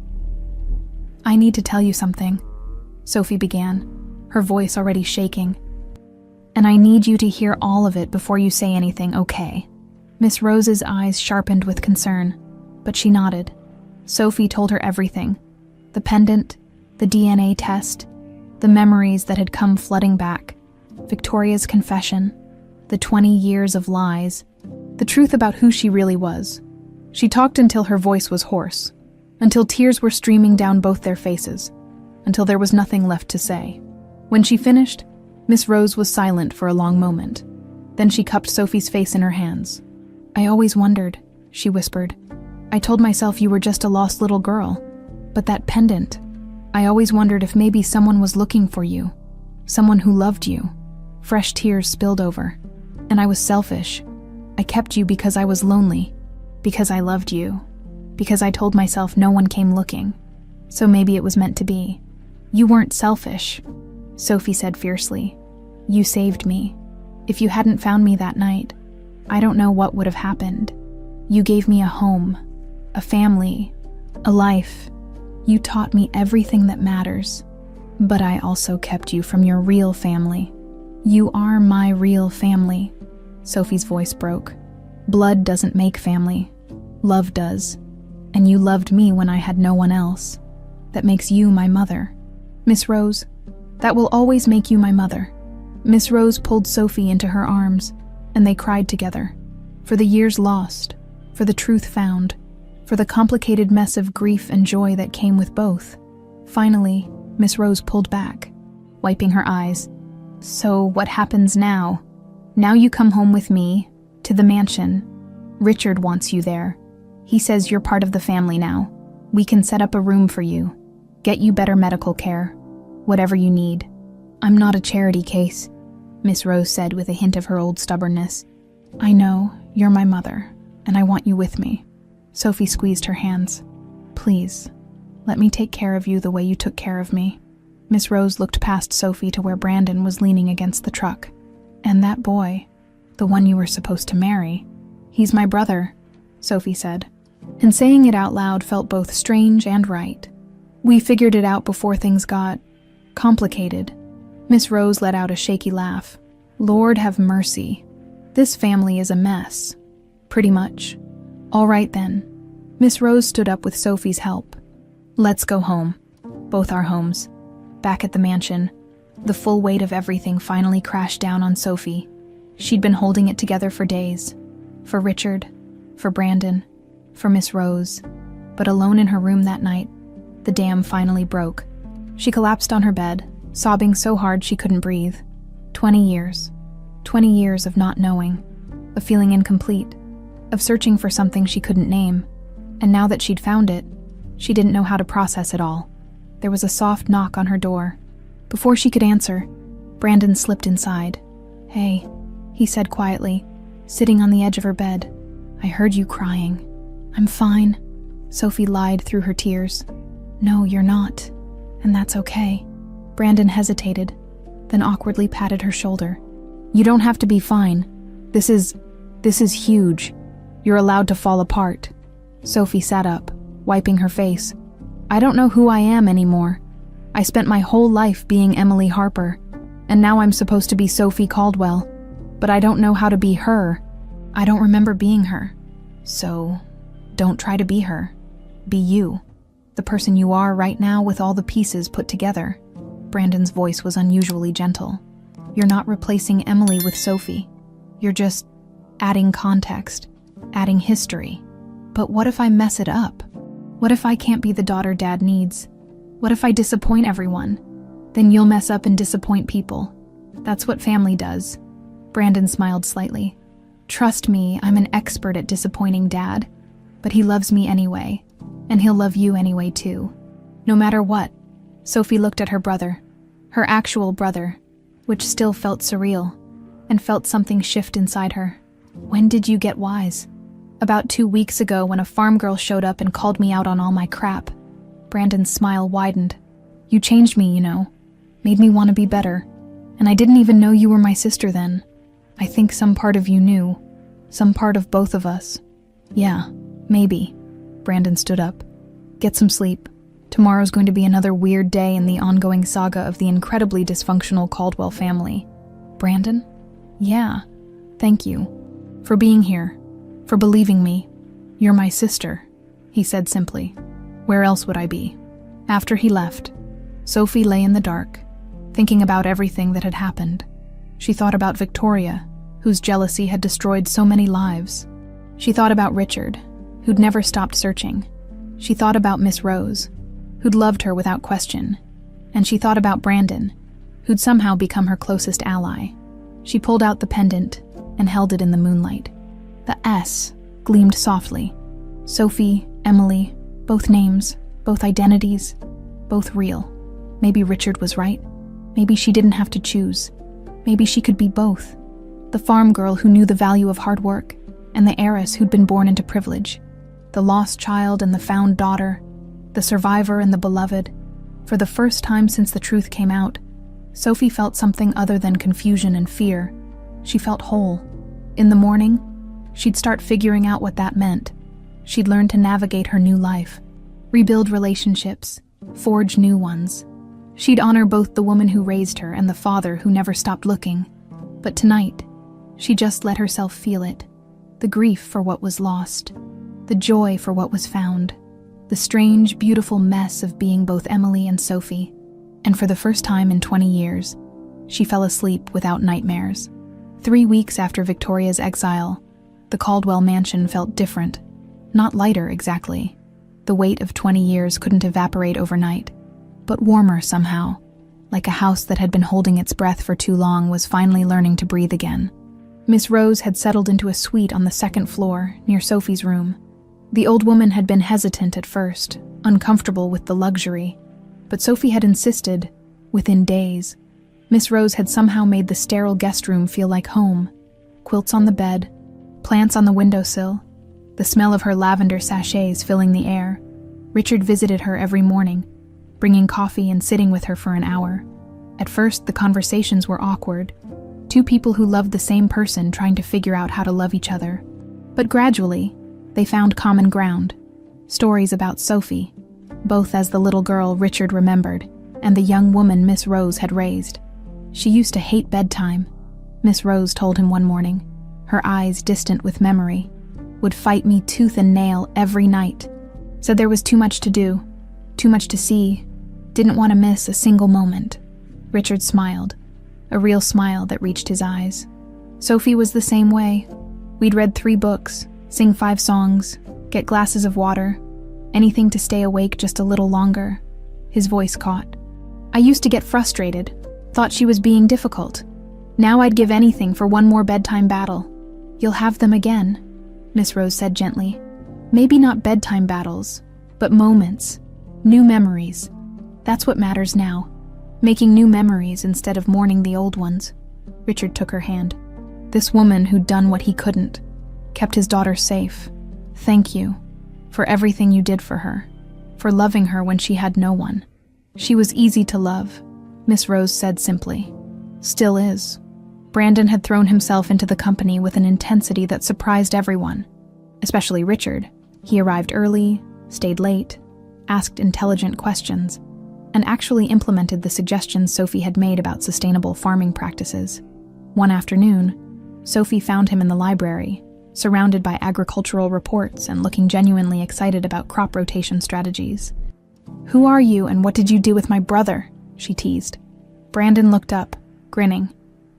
S1: "I need to tell you something," Sophie began, her voice already shaking. "And I need you to hear all of it before you say anything, okay?" Miss Rose's eyes sharpened with concern, but she nodded. Sophie told her everything. The pendant, the DNA test, the memories that had come flooding back, Victoria's confession, the 20 years of lies, the truth about who she really was. She talked until her voice was hoarse, until tears were streaming down both their faces, until there was nothing left to say. When she finished, Miss Rose was silent for a long moment. Then she cupped Sophie's face in her hands. "I always wondered," she whispered. "I told myself you were just a lost little girl. But that pendant, I always wondered if maybe someone was looking for you, someone who loved you." Fresh tears spilled over. "And I was selfish. I kept you because I was lonely, because I loved you, because I told myself no one came looking. So maybe it was meant to be." "You weren't selfish," Sophie said fiercely. "You saved me. If you hadn't found me that night, I don't know what would have happened. You gave me a home, a family, a life. You taught me everything that matters. But I also kept you from your real family. You are my real family." Sophie's voice broke. "Blood doesn't make family. Love does. And you loved me when I had no one else. That makes you my mother. Miss Rose, that will always make you my mother." Miss Rose pulled Sophie into her arms, and they cried together. For the years lost, for the truth found, for the complicated mess of grief and joy that came with both. Finally, Miss Rose pulled back, wiping her eyes. "So what happens now? Now you come home with me, to the mansion. Richard wants you there. He says you're part of the family now. We can set up a room for you, get you better medical care, whatever you need. I'm not a charity case. Miss Rose said with a hint of her old stubbornness. "I know, you're my mother, and I want you with me." Sophie squeezed her hands. "Please, let me take care of you the way you took care of me." Miss Rose looked past Sophie to where Brandon was leaning against the truck. "And that boy, the one you were supposed to marry, he's my brother," Sophie said. And saying it out loud felt both strange and right. "We figured it out before things got complicated." Miss Rose let out a shaky laugh. "Lord have mercy. This family is a mess. Pretty much." "All right then." Miss Rose stood up with Sophie's help. "Let's go home." Both our homes. Back at the mansion, the full weight of everything finally crashed down on Sophie. She'd been holding it together for days. For Richard, for Brandon, for Miss Rose. But alone in her room that night, the dam finally broke. She collapsed on her bed, sobbing so hard she couldn't breathe. 20 years. 20 years of not knowing, of feeling incomplete, of searching for something she couldn't name. And now that she'd found it, she didn't know how to process it all. There was a soft knock on her door. Before she could answer, Brandon slipped inside. "Hey," he said quietly, sitting on the edge of her bed. "I heard you crying." "I'm fine," Sophie lied through her tears. "No, you're not. And that's okay." Brandon hesitated, then awkwardly patted her shoulder. "You don't have to be fine. This is huge. You're allowed to fall apart." Sophie sat up, wiping her face. "I don't know who I am anymore. I spent my whole life being Emily Harper, and now I'm supposed to be Sophie Caldwell, but I don't know how to be her. I don't remember being her. So, don't try to be her. Be you, the person you are right now with all the pieces put together." Brandon's voice was unusually gentle. "You're not replacing Emily with Sophie. You're just adding context, adding history. But what if I mess it up? What if I can't be the daughter Dad needs? What if I disappoint everyone? Then you'll mess up and disappoint people. That's what family does." Brandon smiled slightly. "Trust me, I'm an expert at disappointing Dad. But he loves me anyway, and he'll love you anyway too. No matter what." Sophie looked at her brother, her actual brother, which still felt surreal, and felt something shift inside her. "When did you get wise?" "About 2 weeks ago when a farm girl showed up and called me out on all my crap." Brandon's smile widened. "You changed me, you know. Made me want to be better. And I didn't even know you were my sister then. I think some part of you knew. Some part of both of us." "Yeah, maybe." Brandon stood up. "Get some sleep. Tomorrow's going to be another weird day in the ongoing saga of the incredibly dysfunctional Caldwell family." "Brandon?" "Yeah. Thank you. For being here. For believing me. You're my sister," he said simply. "Where else would I be?" After he left, Sophie lay in the dark, thinking about everything that had happened. She thought about Victoria, whose jealousy had destroyed so many lives. She thought about Richard, who'd never stopped searching. She thought about Miss Rose, who'd loved her without question. And she thought about Brandon, who'd somehow become her closest ally. She pulled out the pendant and held it in the moonlight. The S gleamed softly. Sophie, Emily, both names, both identities, both real. Maybe Richard was right. Maybe she didn't have to choose. Maybe she could be both. The farm girl who knew the value of hard work, and the heiress who'd been born into privilege. The lost child and the found daughter. The survivor and the beloved. For the first time since the truth came out, Sophie felt something other than confusion and fear. She felt whole. In the morning, she'd start figuring out what that meant. She'd learn to navigate her new life, rebuild relationships, forge new ones. She'd honor both the woman who raised her and the father who never stopped looking. But tonight, she just let herself feel it. The grief for what was lost. The joy for what was found. The strange, beautiful mess of being both Emily and Sophie. And for the first time in 20 years, she fell asleep without nightmares. 3 weeks after Victoria's exile, the Caldwell mansion felt different. Not lighter, exactly. The weight of 20 years couldn't evaporate overnight, but warmer somehow, like a house that had been holding its breath for too long was finally learning to breathe again. Miss Rose had settled into a suite on the second floor, near Sophie's room. The old woman had been hesitant at first, uncomfortable with the luxury, but Sophie had insisted, within days. Miss Rose had somehow made the sterile guest room feel like home. Quilts on the bed, plants on the windowsill, the smell of her lavender sachets filling the air. Richard visited her every morning, bringing coffee and sitting with her for an hour. At first, the conversations were awkward. Two people who loved the same person trying to figure out how to love each other. But gradually, they found common ground. Stories about Sophie, both as the little girl Richard remembered and the young woman Miss Rose had raised. She used to hate bedtime, Miss Rose told him one morning, her eyes distant with memory. Would fight me tooth and nail every night. Said there was too much to do, too much to see, didn't want to miss a single moment. Richard smiled, a real smile that reached his eyes. Sophie was the same way. We'd read 3 books, sing 5 songs, get glasses of water, anything to stay awake just a little longer. His voice caught. I used to get frustrated, thought she was being difficult. Now I'd give anything for one more bedtime battle. You'll have them again, Miss Rose said gently. Maybe not bedtime battles, but moments, new memories. That's what matters now. Making new memories instead of mourning the old ones. Richard took her hand. This woman who'd done what he couldn't, kept his daughter safe. Thank you for everything you did for her, for loving her when she had no one. She was easy to love, Miss Rose said simply. Still is. Brandon had thrown himself into the company with an intensity that surprised everyone, especially Richard. He arrived early, stayed late, asked intelligent questions, and actually implemented the suggestions Sophie had made about sustainable farming practices. One afternoon, Sophie found him in the library, surrounded by agricultural reports and looking genuinely excited about crop rotation strategies. Who are you and what did you do with my brother? She teased. Brandon looked up, grinning.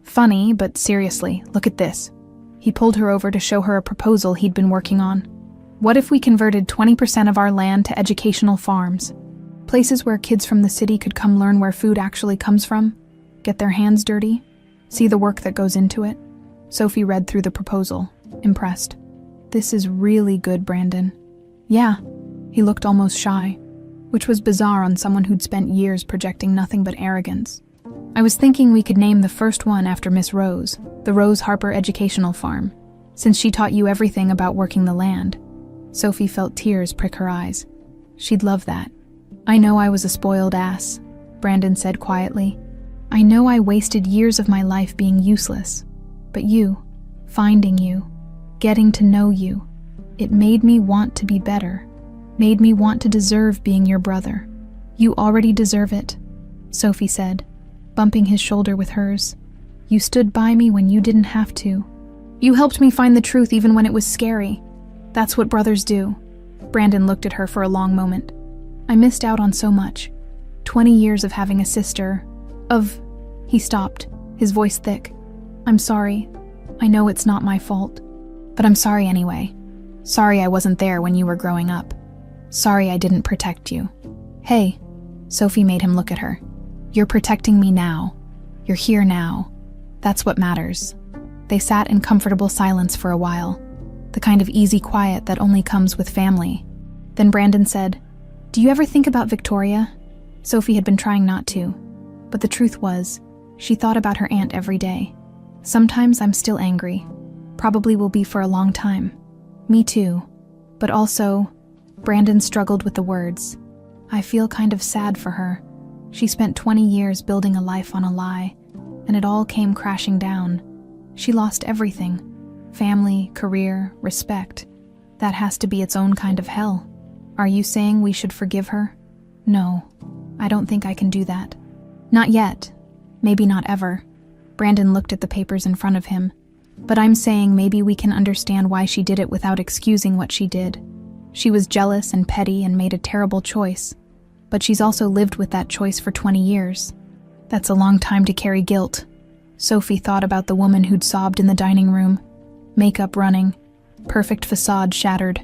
S1: Funny, but seriously, look at this. He pulled her over to show her a proposal he'd been working on. What if we converted 20% of our land to educational farms? Places where kids from the city could come learn where food actually comes from, get their hands dirty, see the work that goes into it. Sophie read through the proposal, impressed. This is really good, Brandon. Yeah, he looked almost shy, which was bizarre on someone who'd spent years projecting nothing but arrogance. I was thinking we could name the first one after Miss Rose, the Rose Harper Educational Farm, since she taught you everything about working the land. Sophie felt tears prick her eyes. She'd love that. I know I was a spoiled ass, Brandon said quietly. I know I wasted years of my life being useless, but you, finding you, getting to know you, it made me want to be better, made me want to deserve being your brother. You already deserve it, Sophie said, bumping his shoulder with hers. You stood by me when you didn't have to. You helped me find the truth even when it was scary. That's what brothers do. Brandon looked at her for a long moment. I missed out on so much. 20 years of having a sister. He stopped, his voice thick. I'm sorry. I know it's not my fault. But I'm sorry anyway. Sorry I wasn't there when you were growing up. Sorry I didn't protect you. Hey, Sophie made him look at her. You're protecting me now. You're here now. That's what matters. They sat in comfortable silence for a while, the kind of easy quiet that only comes with family. Then Brandon said, Do you ever think about Victoria? Sophie had been trying not to, but the truth was, she thought about her aunt every day. Sometimes I'm still angry. Probably will be for a long time. Me too. But also, Brandon struggled with the words. I feel kind of sad for her. She spent 20 years building a life on a lie, and it all came crashing down. She lost everything. Family, career, respect. That has to be its own kind of hell. Are you saying we should forgive her? No, I don't think I can do that. Not yet. Maybe not ever. Brandon looked at the papers in front of him. But I'm saying maybe we can understand why she did it without excusing what she did. She was jealous and petty and made a terrible choice. But she's also lived with that choice for 20 years. That's a long time to carry guilt. Sophie thought about the woman who'd sobbed in the dining room, makeup running, perfect facade shattered.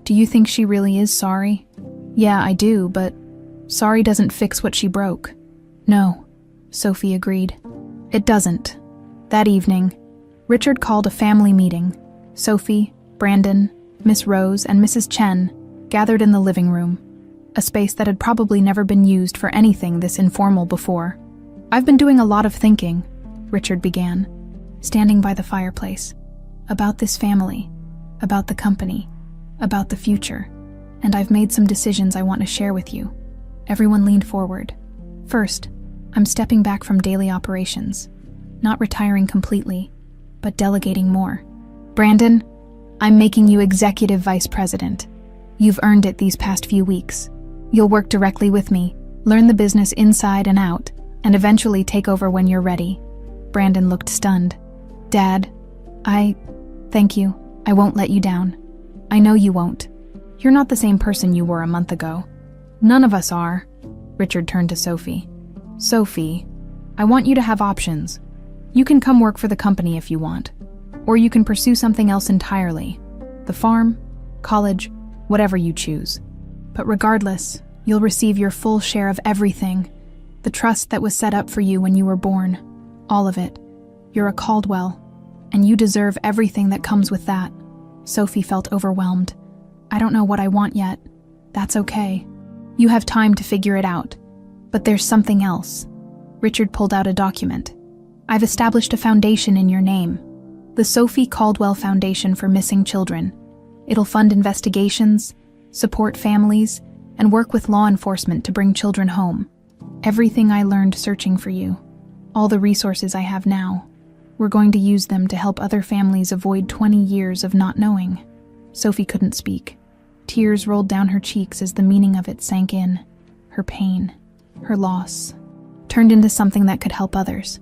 S1: Do you think she really is sorry? Yeah, I do, but sorry doesn't fix what she broke. No, Sophie agreed. It doesn't. That evening, Richard called a family meeting. Sophie, Brandon, Miss Rose, and Mrs. Chen gathered in the living room, a space that had probably never been used for anything this informal before. I've been doing a lot of thinking, Richard began, standing by the fireplace, about this family, about the company, about the future, and I've made some decisions I want to share with you. Everyone leaned forward. First, I'm stepping back from daily operations, not retiring completely, but delegating more. Brandon, I'm making you Executive Vice President. You've earned it these past few weeks. You'll work directly with me, learn the business inside and out, and eventually take over when you're ready. Brandon looked stunned. Dad, thank you. I won't let you down. I know you won't. You're not the same person you were a month ago. None of us are. Richard turned to Sophie. Sophie, I want you to have options. You can come work for the company if you want, or you can pursue something else entirely. The farm, college, whatever you choose. But regardless, you'll receive your full share of everything. The trust that was set up for you when you were born. All of it. You're a Caldwell, and you deserve everything that comes with that. Sophie felt overwhelmed. I don't know what I want yet. That's okay. You have time to figure it out. But there's something else. Richard pulled out a document. I've established a foundation in your name. The Sophie Caldwell Foundation for Missing Children. It'll fund investigations, support families, and work with law enforcement to bring children home. Everything I learned searching for you, all the resources I have now, we're going to use them to help other families avoid 20 years of not knowing. Sophie couldn't speak. Tears rolled down her cheeks as the meaning of it sank in. Her pain, her loss, turned into something that could help others.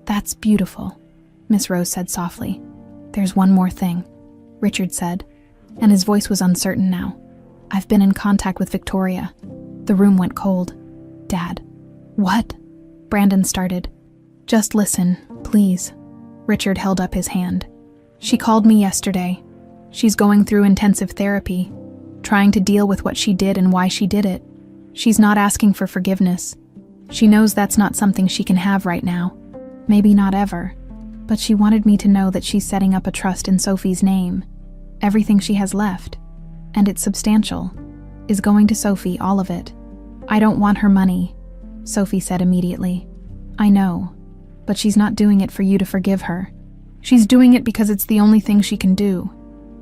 S1: That's beautiful, Miss Rose said softly. There's one more thing, Richard said, and his voice was uncertain now. I've been in contact with Victoria. The room went cold. Dad. What? Brandon started. Just listen, please. Richard held up his hand. She called me yesterday. She's going through intensive therapy, trying to deal with what she did and why she did it. She's not asking for forgiveness. She knows that's not something she can have right now. Maybe not ever. But she wanted me to know that she's setting up a trust in Sophie's name. Everything she has left, and it's substantial, is going to Sophie, all of it. I don't want her money, Sophie said immediately. I know, but she's not doing it for you to forgive her. She's doing it because it's the only thing she can do.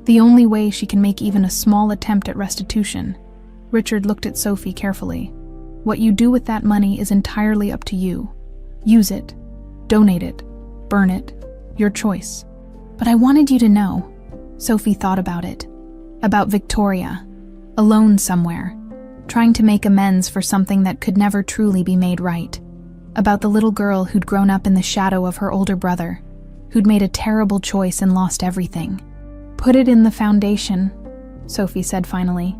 S1: The only way she can make even a small attempt at restitution. Richard looked at Sophie carefully. What you do with that money is entirely up to you. Use it. Donate it. Burn it. Your choice. But I wanted you to know. Sophie thought about it. About Victoria. Alone somewhere. Trying to make amends for something that could never truly be made right. About the little girl who'd grown up in the shadow of her older brother. Who'd made a terrible choice and lost everything. Put it in the foundation, Sophie said finally.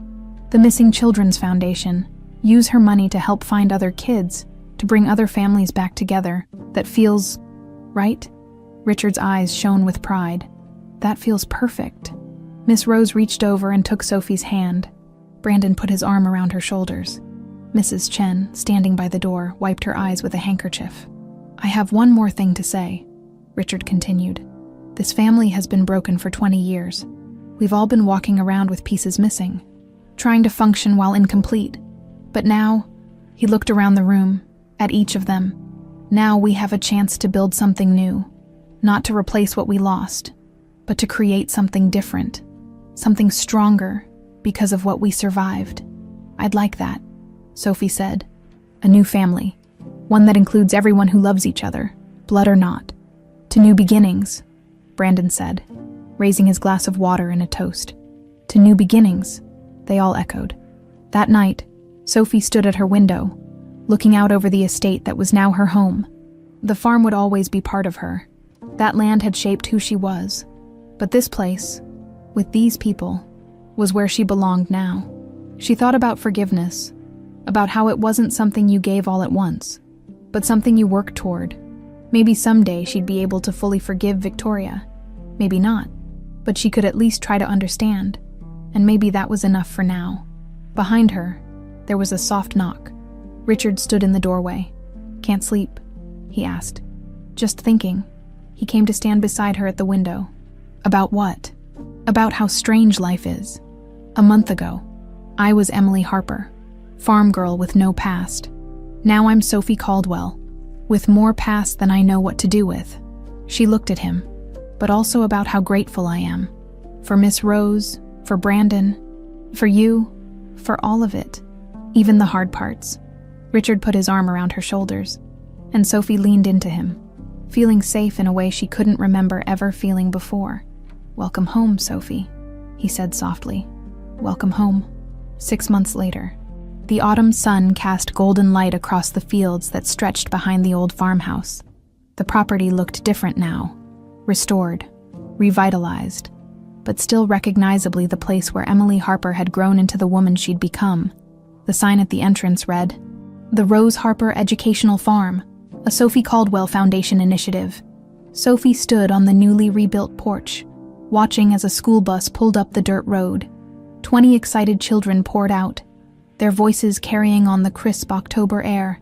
S1: The Missing Children's Foundation. Use her money to help find other kids, to bring other families back together. That feels right? Richard's eyes shone with pride. That feels perfect. Miss Rose reached over and took Sophie's hand. Brandon put his arm around her shoulders. Mrs. Chen, standing by the door, wiped her eyes with a handkerchief. I have one more thing to say, Richard continued. This family has been broken for 20 years. We've all been walking around with pieces missing, trying to function while incomplete. But now, he looked around the room, at each of them. Now we have a chance to build something new, not to replace what we lost, but to create something different, something stronger because of what we survived. I'd like that, Sophie said. A new family, one that includes everyone who loves each other, blood or not. To new beginnings, Brandon said, raising his glass of water in a toast. To new beginnings, they all echoed. That night, Sophie stood at her window, looking out over the estate that was now her home. The farm would always be part of her. That land had shaped who she was. But this place, with these people, was where she belonged now. She thought about forgiveness, about how it wasn't something you gave all at once, but something you worked toward. Maybe someday she'd be able to fully forgive Victoria. Maybe not, but she could at least try to understand, and maybe that was enough for now. Behind her, there was a soft knock. Richard stood in the doorway. Can't sleep? He asked. Just thinking. He came to stand beside her at the window. About what? About how strange life is. A month ago, I was Emily Harper, farm girl with no past. Now I'm Sophie Caldwell, with more past than I know what to do with." She looked at him, "But also about how grateful I am. For Miss Rose, for Brandon, for you, for all of it, even the hard parts." Richard put his arm around her shoulders, and Sophie leaned into him, feeling safe in a way she couldn't remember ever feeling before. "Welcome home, Sophie," he said softly. "Welcome home." 6 months later, the autumn sun cast golden light across the fields that stretched behind the old farmhouse. The property looked different now, restored, revitalized, but still recognizably the place where Emily Harper had grown into the woman she'd become. The sign at the entrance read, "The Rose Harper Educational Farm, a Sophie Caldwell Foundation initiative." Sophie stood on the newly rebuilt porch, watching as a school bus pulled up the dirt road. 20 excited children poured out, their voices carrying on the crisp October air.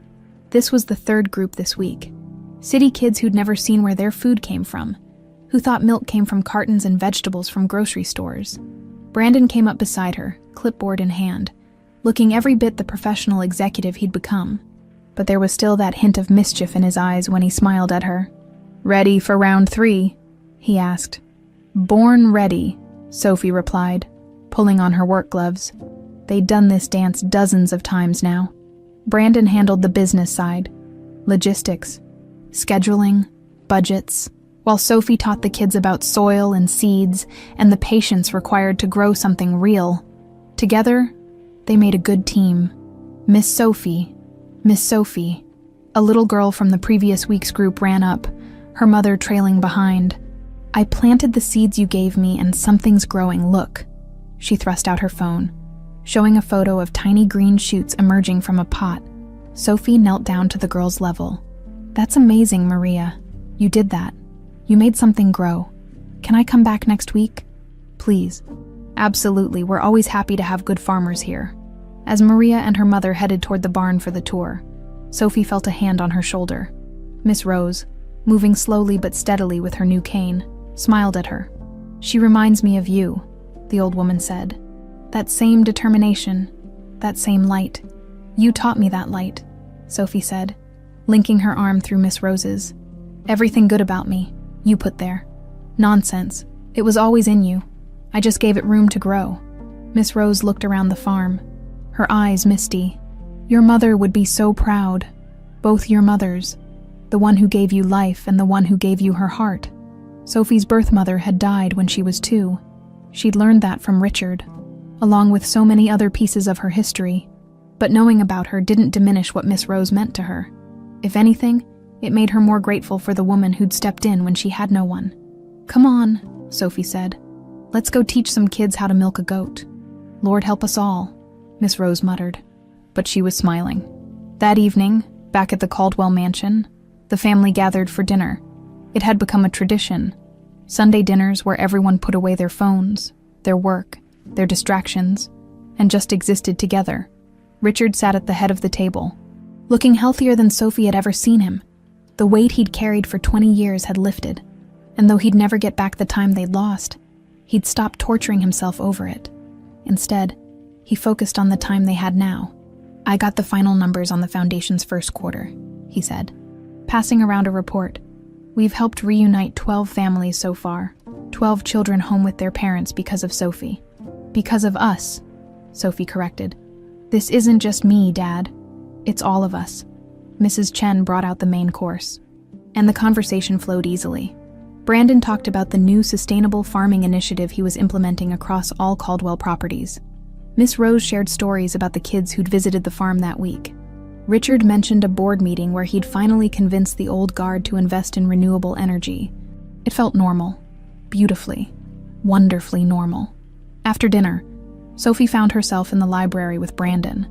S1: This was the third group this week. City kids who'd never seen where their food came from, who thought milk came from cartons and vegetables from grocery stores. Brandon came up beside her, clipboard in hand, looking every bit the professional executive he'd become. But there was still that hint of mischief in his eyes when he smiled at her. "Ready for round 3? He asked. "Born ready," Sophie replied, pulling on her work gloves. They'd done this dance dozens of times now. Brandon handled the business side, logistics, scheduling, budgets, while Sophie taught the kids about soil and seeds and the patience required to grow something real. Together, they made a good team. Miss Sophie, a little girl from the previous week's group ran up, her mother trailing behind. "I planted the seeds you gave me and something's growing, look." She thrust out her phone, showing a photo of tiny green shoots emerging from a pot. Sophie knelt down to the girl's level. "That's amazing, Maria. You did that. You made something grow. Can I come back next week? Please." "Absolutely, we're always happy to have good farmers here." As Maria and her mother headed toward the barn for the tour, Sophie felt a hand on her shoulder. Miss Rose, moving slowly but steadily with her new cane, smiled at her. "She reminds me of you," the old woman said. "That same determination, that same light. You taught me that light," Sophie said, linking her arm through Miss Rose's. "Everything good about me, you put there. Nonsense. It was always in you. I just gave it room to grow." Miss Rose looked around the farm, her eyes misty. "Your mother would be so proud. Both your mothers. The one who gave you life and the one who gave you her heart." Sophie's birth mother had died when she was 2. She'd learned that from Richard, along with so many other pieces of her history. But knowing about her didn't diminish what Miss Rose meant to her. If anything, it made her more grateful for the woman who'd stepped in when she had no one. "Come on," Sophie said. "Let's go teach some kids how to milk a goat." "Lord help us all," Miss Rose muttered. But she was smiling. That evening, back at the Caldwell mansion, the family gathered for dinner. It had become a tradition. Sunday dinners where everyone put away their phones, their work, their distractions, and just existed together. Richard sat at the head of the table, looking healthier than Sophie had ever seen him. The weight he'd carried for 20 years had lifted, and though he'd never get back the time they'd lost, he'd stopped torturing himself over it. Instead, he focused on the time they had now. "I got the final numbers on the foundation's first quarter," he said, passing around a report. "We've helped reunite 12 families so far, 12 children home with their parents because of Sophie." "Because of us," Sophie corrected. "This isn't just me, Dad. It's all of us." Mrs. Chen brought out the main course, and the conversation flowed easily. Brandon talked about the new sustainable farming initiative he was implementing across all Caldwell properties. Miss Rose shared stories about the kids who'd visited the farm that week. Richard mentioned a board meeting where he'd finally convinced the old guard to invest in renewable energy. It felt normal, beautifully, wonderfully normal. After dinner, Sophie found herself in the library with Brandon.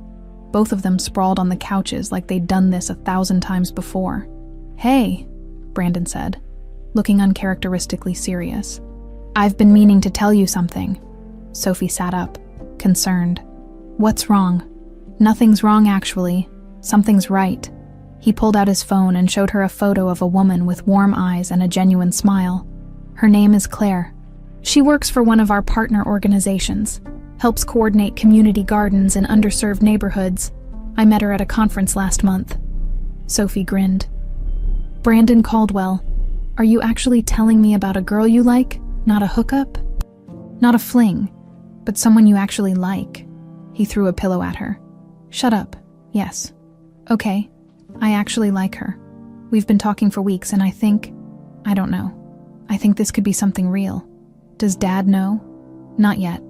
S1: Both of them sprawled on the couches like they'd done this 1,000 times before. "Hey," Brandon said, looking uncharacteristically serious. "I've been meaning to tell you something." Sophie sat up, concerned. "What's wrong?" "Nothing's wrong, actually. Something's right." He pulled out his phone and showed her a photo of a woman with warm eyes and a genuine smile. "Her name is Claire. She works for one of our partner organizations, helps coordinate community gardens in underserved neighborhoods. I met her at a conference last month." Sophie grinned. Brandon Caldwell, are you actually telling me about a girl you like? Not a hookup? Not a fling, but someone you actually like. He threw a pillow at her. Shut up. Yes. Okay. I actually like her. We've been talking for weeks and I don't know. I think this could be something real. Does Dad know? Not yet.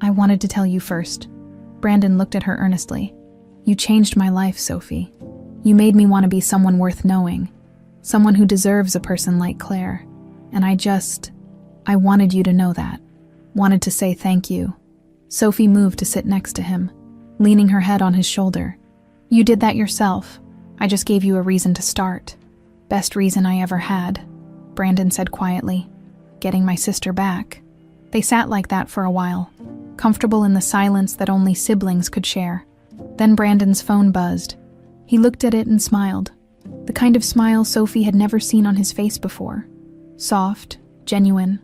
S1: I wanted to tell you first. Brandon looked at her earnestly. You changed my life, Sophie. You made me want to be someone worth knowing. Someone who deserves a person like Claire. And I wanted you to know that. Wanted to say thank you. Sophie moved to sit next to him, leaning her head on his shoulder. You did that yourself. I just gave you a reason to start. Best reason I ever had, Brandon said quietly. Getting my sister back. They sat like that for a while, comfortable in the silence that only siblings could share. Then Brandon's phone buzzed. He looked at it and smiled. The kind of smile Sophie had never seen on his face before. Soft, genuine,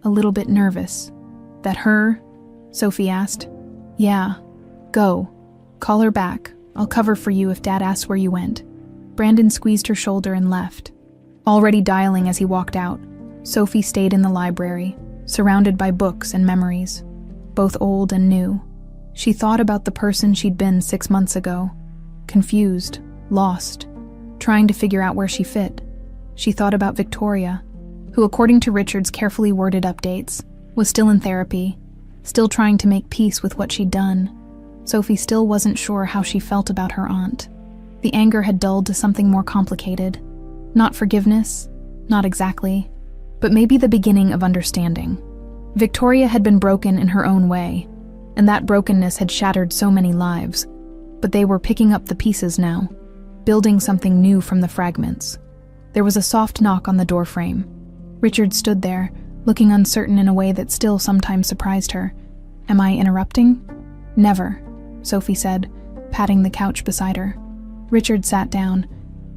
S1: a little bit nervous. That her? Sophie asked. Yeah. Go. Call her back. I'll cover for you if Dad asks where you went. Brandon squeezed her shoulder and left. Already dialing as he walked out, Sophie stayed in the library, surrounded by books and memories, both old and new. She thought about the person she'd been 6 months ago, confused, lost, trying to figure out where she fit. She thought about Victoria, who, according to Richard's carefully worded updates, was still in therapy, still trying to make peace with what she'd done. Sophie still wasn't sure how she felt about her aunt. The anger had dulled to something more complicated. Not forgiveness, not exactly, but maybe the beginning of understanding. Victoria had been broken in her own way, and that brokenness had shattered so many lives, but they were picking up the pieces now, building something new from the fragments. There was a soft knock on the doorframe. Richard stood there, looking uncertain in a way that still sometimes surprised her. Am I interrupting? Never, Sophie said, patting the couch beside her. Richard sat down,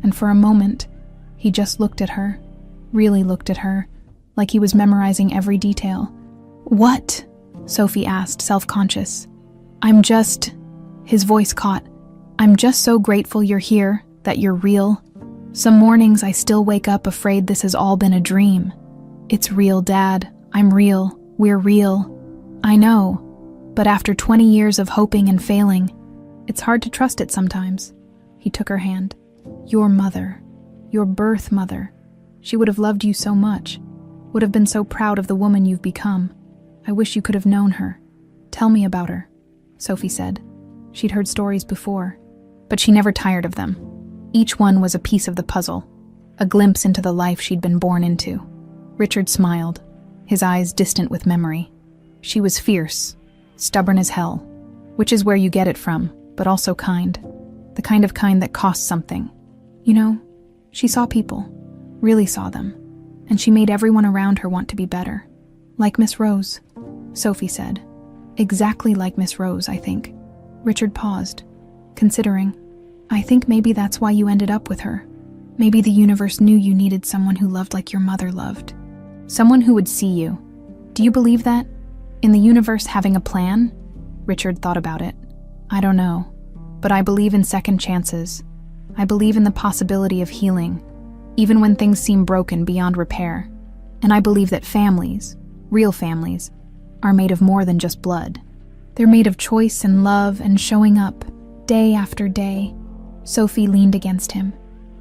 S1: and for a moment, he just looked at her, really looked at her, like he was memorizing every detail. What? Sophie asked, self-conscious. His voice caught. I'm just so grateful you're here, that you're real. Some mornings I still wake up afraid this has all been a dream. It's real, Dad. I'm real. We're real. I know. But after 20 years of hoping and failing, it's hard to trust it sometimes. He took her hand. Your mother. Your birth mother. She would have loved you so much. Would have been so proud of the woman you've become. I wish you could have known her. Tell me about her, Sophie said. She'd heard stories before, but she never tired of them. Each one was a piece of the puzzle, a glimpse into the life she'd been born into. Richard smiled, his eyes distant with memory. She was fierce, stubborn as hell, which is where you get it from, but also kind. The kind that costs something. You know, she saw people, really saw them, and she made everyone around her want to be better. Like Miss Rose, Sophie said. Exactly like Miss Rose, I think. Richard paused, considering. I think maybe that's why you ended up with her. Maybe the universe knew you needed someone who loved like your mother loved. Someone who would see you. Do you believe that? In the universe having a plan? Richard thought about it. I don't know, but I believe in second chances. I believe in the possibility of healing, even when things seem broken beyond repair. And I believe that families, real families, are made of more than just blood. They're made of choice and love and showing up, day after day. Sophie leaned against him,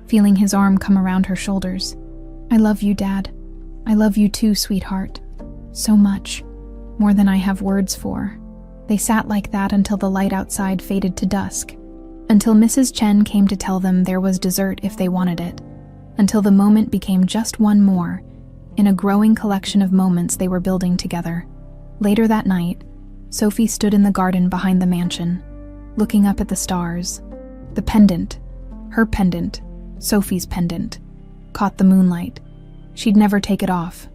S1: feeling his arm come around her shoulders. I love you, Dad. I love you too, sweetheart. So much. More than I have words for. They sat like that until the light outside faded to dusk. Until Mrs. Chen came to tell them there was dessert if they wanted it. Until the moment became just one more, in a growing collection of moments they were building together. Later that night, Sophie stood in the garden behind the mansion, looking up at the stars. The pendant, her pendant, Sophie's pendant, caught the moonlight. She'd never take it off.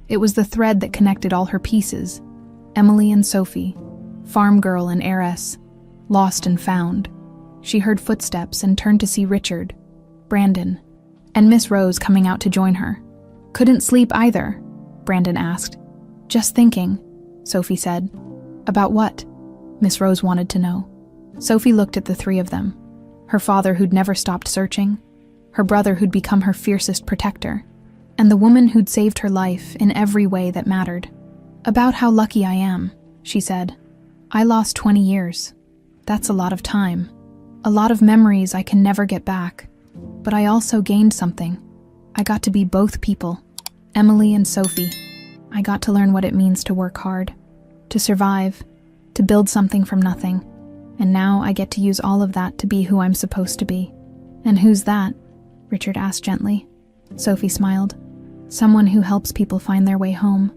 S1: It was the thread that connected all her pieces. Emily and Sophie, farm girl and heiress, lost and found. She heard footsteps and turned to see Richard, Brandon, and Miss Rose coming out to join her. Couldn't sleep either, Brandon asked. Just thinking, Sophie said. About what? Miss Rose wanted to know. Sophie looked at the three of them. Her father who'd never stopped searching, her brother who'd become her fiercest protector, and the woman who'd saved her life in every way that mattered. "About how lucky I am," she said. "I lost 20 years. That's a lot of time. A lot of memories I can never get back. But I also gained something. I got to be both people, Emily and Sophie. I got to learn what it means to work hard, to survive, to build something from nothing. And now I get to use all of that to be who I'm supposed to be." "And who's that?" Richard asked gently. Sophie smiled. "Someone who helps people find their way home.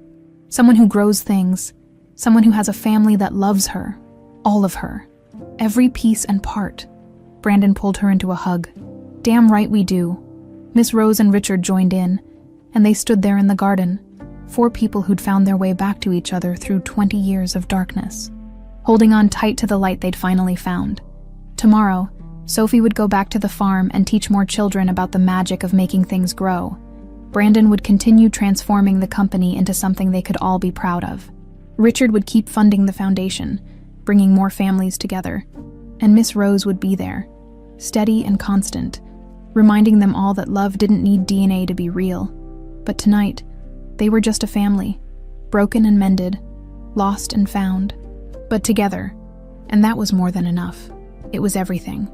S1: Someone who grows things. Someone who has a family that loves her. All of her. Every piece and part." Brandon pulled her into a hug. "Damn right we do." Miss Rose and Richard joined in, and they stood there in the garden, 4 people who'd found their way back to each other through 20 years of darkness, holding on tight to the light they'd finally found. Tomorrow, Sophie would go back to the farm and teach more children about the magic of making things grow. Brandon would continue transforming the company into something they could all be proud of. Richard would keep funding the foundation, bringing more families together. And Miss Rose would be there, steady and constant, reminding them all that love didn't need DNA to be real. But tonight, they were just a family, broken and mended, lost and found, but together, and that was more than enough. It was everything.